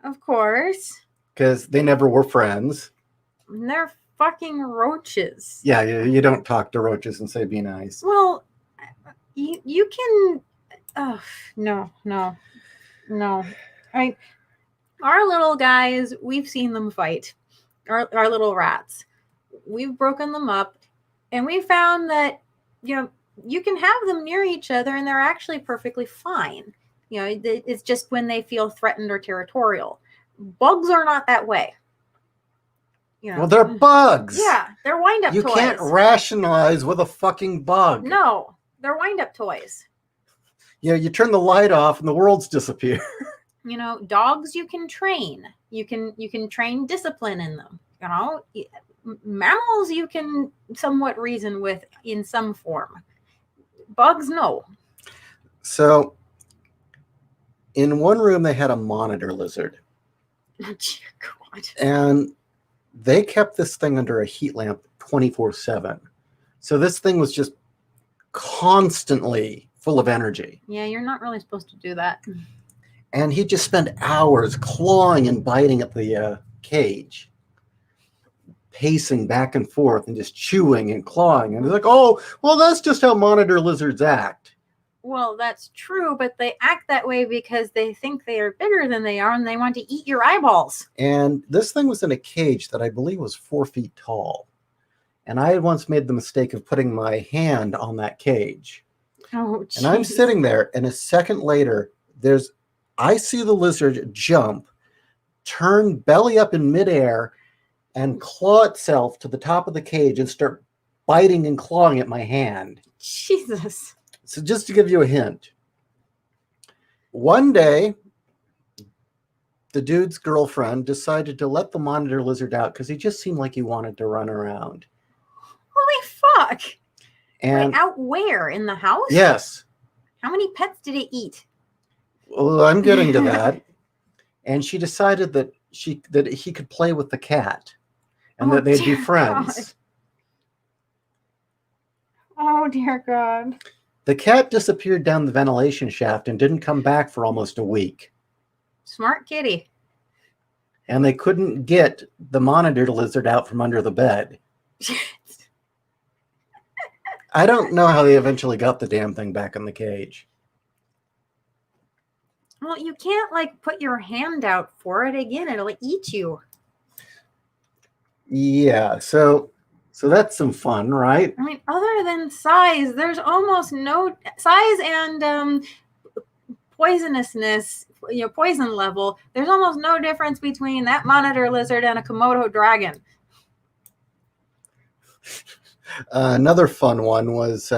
Of course. Because they never were friends. They're fucking roaches. Yeah, you don't talk to roaches and say be nice. Well, you can... Oh, no. Our little guys, we've seen them fight. Our little rats. We've broken them up, and we found that, you can have them near each other, and they're actually perfectly fine. It's just when they feel threatened or territorial. Bugs are not that way. Well, they're bugs. Yeah, they're wind-up toys. You can't rationalize with a fucking bug. No, they're wind-up toys. You turn the light off and the world's disappear. Dogs you can train. You can train discipline in them. Mammals you can somewhat reason with in some form. Bugs, no. So in one room they had a monitor lizard. Oh, dear God. And they kept this thing under a heat lamp 24/7. So this thing was just constantly full of energy. Yeah, you're not really supposed to do that. And he'd just spend hours clawing and biting at the cage, pacing back and forth and just chewing and clawing. And it's like, oh, well, that's just how monitor lizards act. Well, that's true, but they act that way because they think they are bigger than they are and they want to eat your eyeballs. And this thing was in a cage that I believe was 4 feet tall. And I had once made the mistake of putting my hand on that cage. Oh, geez. And I'm sitting there, and a second later, I see the lizard jump, turn belly up in midair, and claw itself to the top of the cage and start biting and clawing at my hand. Jesus. So just to give you a hint, one day, the dude's girlfriend decided to let the monitor lizard out because he just seemed like he wanted to run around. Holy fuck. And out where? In the house? Yes. How many pets did it eat? Well, I'm getting to that. And she decided that he could play with the cat and that they'd be friends. God. Oh, dear God. The cat disappeared down the ventilation shaft and didn't come back for almost a week. Smart kitty. And they couldn't get the monitor lizard out from under the bed. I don't know how they eventually got the damn thing back in the cage. Well, you can't put your hand out for it again. It'll eat you. Yeah, so that's some fun, right? I mean, other than size, there's almost no size and poisonousness, poison level. There's almost no difference between that monitor lizard and a Komodo dragon. Another fun one was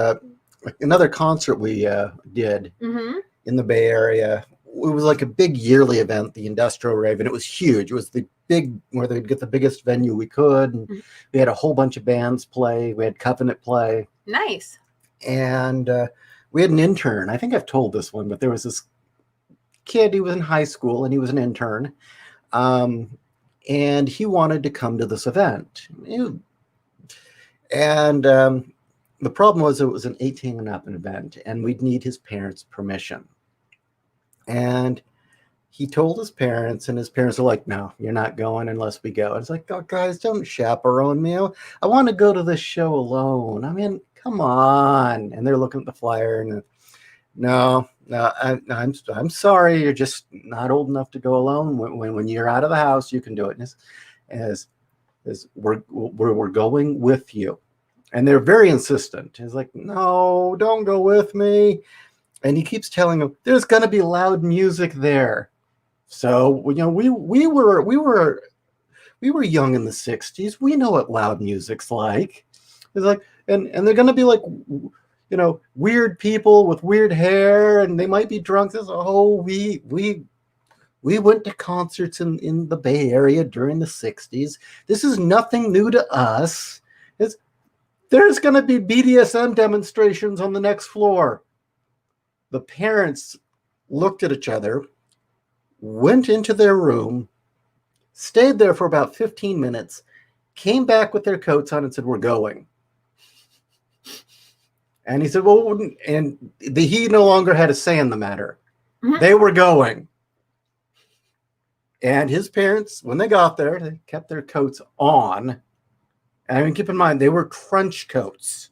another concert we did in the Bay Area. It was like a big yearly event, the Industrial Rave, and it was huge. It was the big, where they'd get the biggest venue we could. And we had a whole bunch of bands play. We had Covenant play. Nice. And we had an intern. I think I've told this one, but there was this kid. He was in high school, and he was an intern. And he wanted to come to this event. And the problem was it was an 18 and up event, and we'd need his parents' permission. And he told his parents, and his parents were like, no, you're not going unless we go. It's like, oh, guys, don't chaperone me. I want to go to this show alone. I mean, come on. And they're looking at the flyer, and no, I'm sorry. You're just not old enough to go alone. When you're out of the house, you can do it. As we're going with you. And they're very insistent. He's like, no, don't go with me. And he keeps telling them, there's going to be loud music there. So, we were young in the 60s. We know what loud music's like. It's like, and they're going to be like, weird people with weird hair, and they might be drunk. We went to concerts in the Bay Area during the 60s. This is nothing new to us. There's going to be BDSM demonstrations on the next floor. The parents looked at each other, went into their room, stayed there for about 15 minutes, came back with their coats on and said, we're going. And he said, well, and he no longer had a say in the matter. Mm-hmm. They were going. And his parents, when they got there, they kept their coats on. And I mean, keep in mind, they were crunch coats.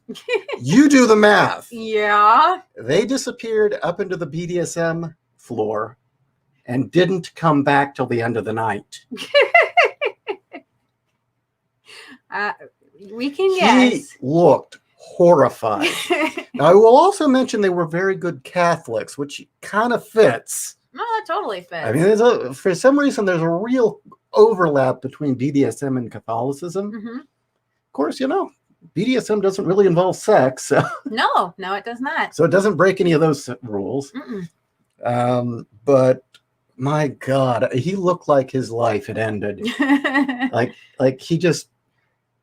You do the math. Yeah. They disappeared up into the BDSM floor and didn't come back till the end of the night. We can guess. He looked horrified. Now, I will also mention they were very good Catholics, which kind of fits. No, that totally fits. I mean, for some reason, there's a real overlap between BDSM and Catholicism. Mm-hmm. Of course, BDSM doesn't really involve sex. So. No, it does not. So it doesn't break any of those rules. But My God, he looked like his life had ended. like he just.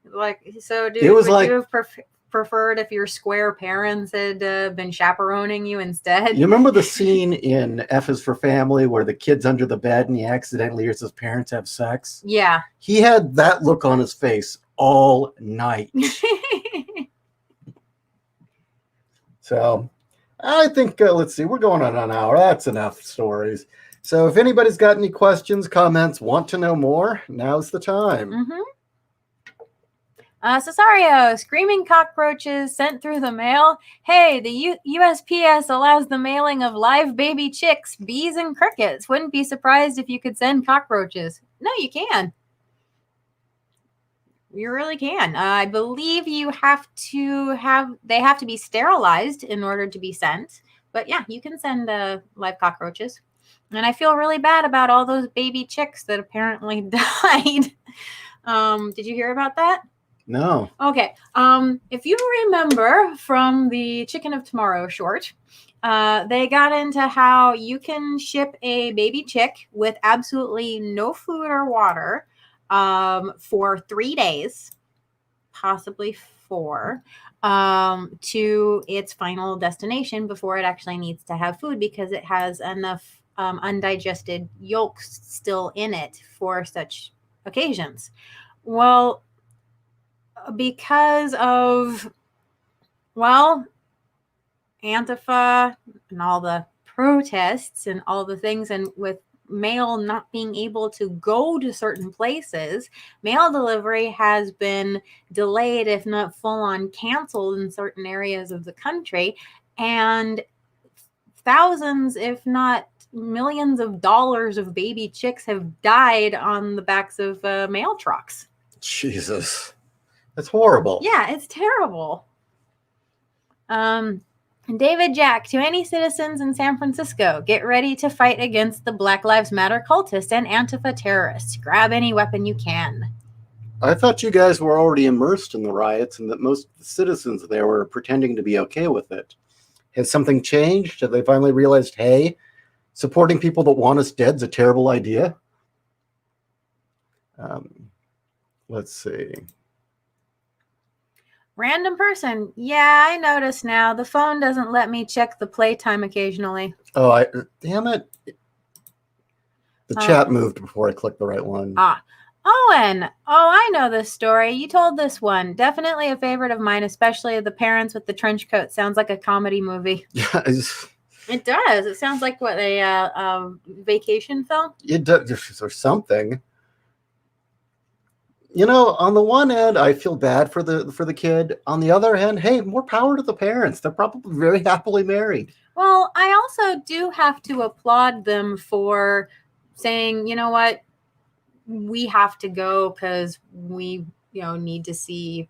Like, so It was would like, you have preferred if your square parents had been chaperoning you instead? you remember the scene in F is for Family where the kid's under the bed and he accidentally hears his parents have sex? Yeah. He had that look on his face all night. So I think, let's see, we're going on an hour. That's enough stories. So if anybody's got any questions, comments, want to know more, now's the time. Mm-hmm. Cesario, screaming cockroaches sent through the mail. Hey, the USPS allows the mailing of live baby chicks, bees, and crickets. Wouldn't be surprised if you could send cockroaches. No, you can. You really can. I believe they have to be sterilized in order to be sent. But yeah, you can send live cockroaches. And I feel really bad about all those baby chicks that apparently died. Did you hear about that? No. Okay. If you remember from the Chicken of Tomorrow short, they got into how you can ship a baby chick with absolutely no food or water for 3 days, possibly 4, to its final destination before it actually needs to have food because it has enough undigested yolks still in it for such occasions. Well, because of, Antifa and all the protests and all the things, and with mail not being able to go to certain places, mail delivery has been delayed, if not full on canceled in certain areas of the country. And thousands, if not millions of dollars of baby chicks have died on the backs of mail trucks. Jesus. That's horrible. Yeah, it's terrible. David Jack, to any citizens in San Francisco, get ready to fight against the Black Lives Matter cultists and Antifa terrorists. Grab any weapon you can. I thought you guys were already immersed in the riots and that most citizens there were pretending to be okay with it. Has something changed? Have they finally realized, hey, supporting people that want us dead is a terrible idea? Let's see. Random person. Yeah, I noticed now. The phone doesn't let me check the playtime occasionally. Oh, damn it. The chat moved before I clicked the right one. Owen. Oh, I know this story. You told this one. Definitely a favorite of mine, especially the parents with the trench coat. Sounds like a comedy movie. Yeah, it does. It sounds like what, a vacation film? It does, or something. You know, on the one hand, I feel bad for the kid. On the other hand, hey, more power to the parents. They're probably very happily married. Well, I also do have to applaud them for saying, you know what, we have to go because we, need to see,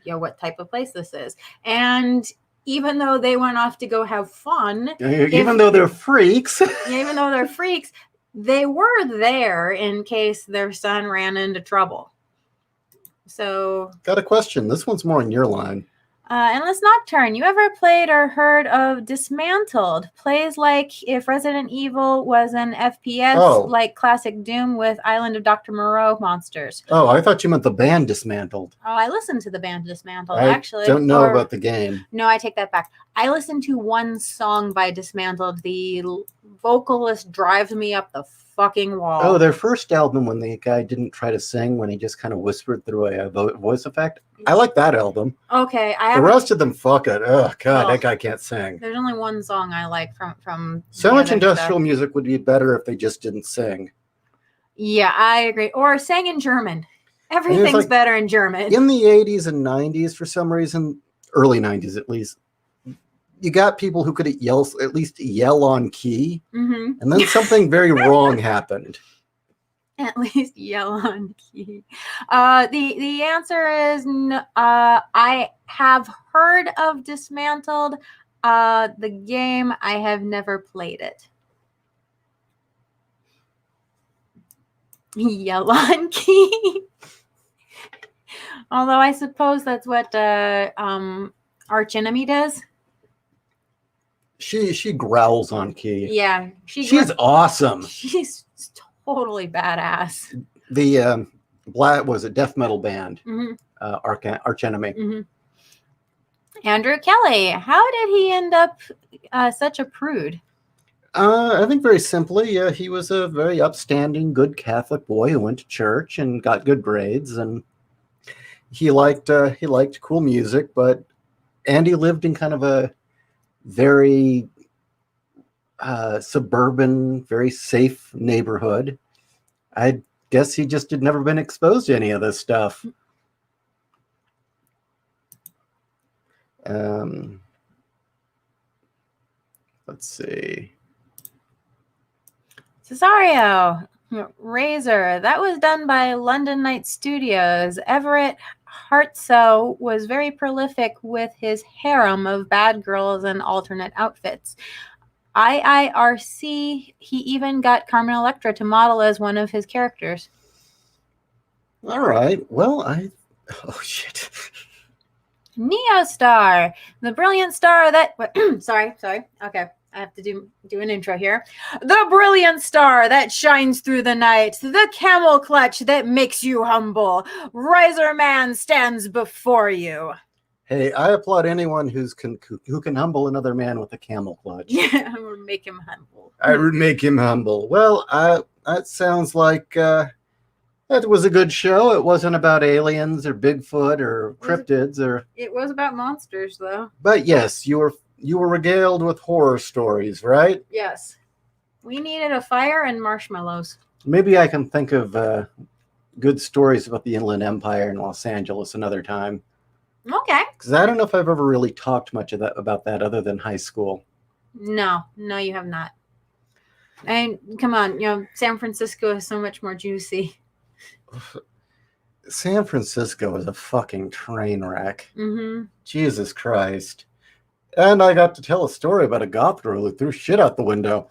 what type of place this is. And even though they went off to go have fun, even though they're freaks, they were there in case their son ran into trouble. So, got a question. This one's more in your line. Endless Nocturne. You ever played or heard of Dismantled? Plays like if Resident Evil was an FPS, like classic Doom with Island of Dr. Moreau monsters. Oh, I thought you meant the band Dismantled. Oh, I listened to the band Dismantled, actually. I don't know about the game. No, I take that back. I listened to one song by Dismantled. The vocalist drives me up the fucking wall. Oh, their first album when the guy didn't try to sing, when he just kind of whispered through a voice effect. I like that album. Okay. The rest of them, fuck it. Oh, God, that guy can't sing. There's only one song I like from so much industrial music would be better if they just didn't sing. Yeah, I agree. Or sang in German. Everything's better in German. In the 80s and 90s, for some reason, early 90s at least, you got people who could at least yell on key, and then something very wrong happened. At least yell on key. The answer is I have heard of Dismantled. The game, I have never played it. Yell on key. Although I suppose that's what Arch Enemy does. She growls on Key. Yeah, She's awesome. She's totally badass. The Black was a death metal band, Mm-hmm. arch enemy. Mm-hmm. Andrew Kelly, how did he end up such a prude? I think very simply, he was a very upstanding, good Catholic boy who went to church and got good grades, and he liked cool music. But Andy lived in kind of a very suburban, very safe neighborhood. I guess he just had never been exposed to any of this stuff. Let's see. Cesario, Razor, that was done by London Night Studios. Everett Hartsoe was very prolific with his harem of bad girls and alternate outfits. IIRC, he even got Carmen Electra to model as one of his characters. All right. Well, oh shit. Neostar, the brilliant star that sorry. Okay. I have to do an intro here. The brilliant star that shines through the night, the camel clutch that makes you humble. Riser Man stands before you. Hey, I applaud anyone who can humble another man with a camel clutch. Yeah, I'm gonna make him humble. I would make him humble. Well, that sounds like that was a good show. It wasn't about aliens or Bigfoot or cryptids or. It was about monsters, though. But yes, you were regaled with horror stories, right? Yes. We needed a fire and marshmallows. Maybe I can think of good stories about the Inland Empire in Los Angeles another time. Okay. Because I don't know if I've ever really talked much about that other than high school. No, you have not. And come on, San Francisco is so much more juicy. San Francisco is a fucking train wreck. Mm-hmm. Jesus Christ. And I got to tell a story about a goth girl who threw shit out the window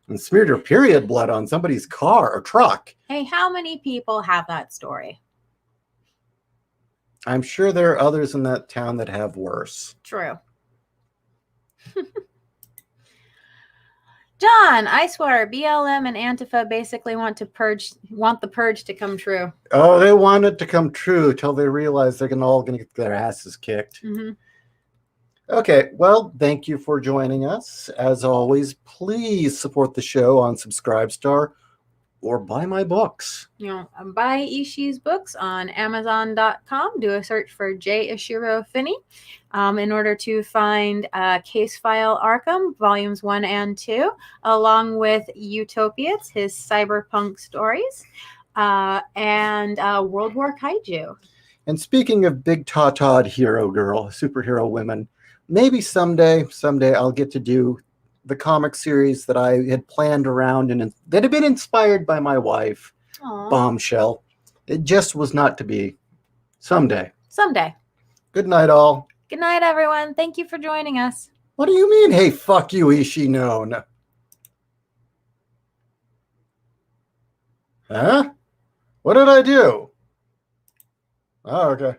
and smeared her period blood on somebody's car or truck. Hey, how many people have that story? I'm sure there are others in that town that have worse. True. John, I swear, BLM and Antifa basically want the purge to come true. Oh, they want it to come true till they realize they're all going to get their asses kicked. Mm-hmm. Okay, well, thank you for joining us. As always, please support the show on Subscribestar or buy my books. Buy Ishi's books on Amazon.com. Do a search for J.Ishiro Finney in order to find Case File Arkham, Volumes 1 and 2, along with Utopias, his cyberpunk stories, and World War Kaiju. And speaking of big ta-ta hero girl, superhero women, maybe someday I'll get to do the comic series that I had planned around and that had been inspired by my wife, Aww. Bombshell. It just was not to be. Someday. Good night, all. Good night, everyone. Thank you for joining us. What do you mean, hey, fuck you, Ishi? No. Huh? What did I do? Oh, okay.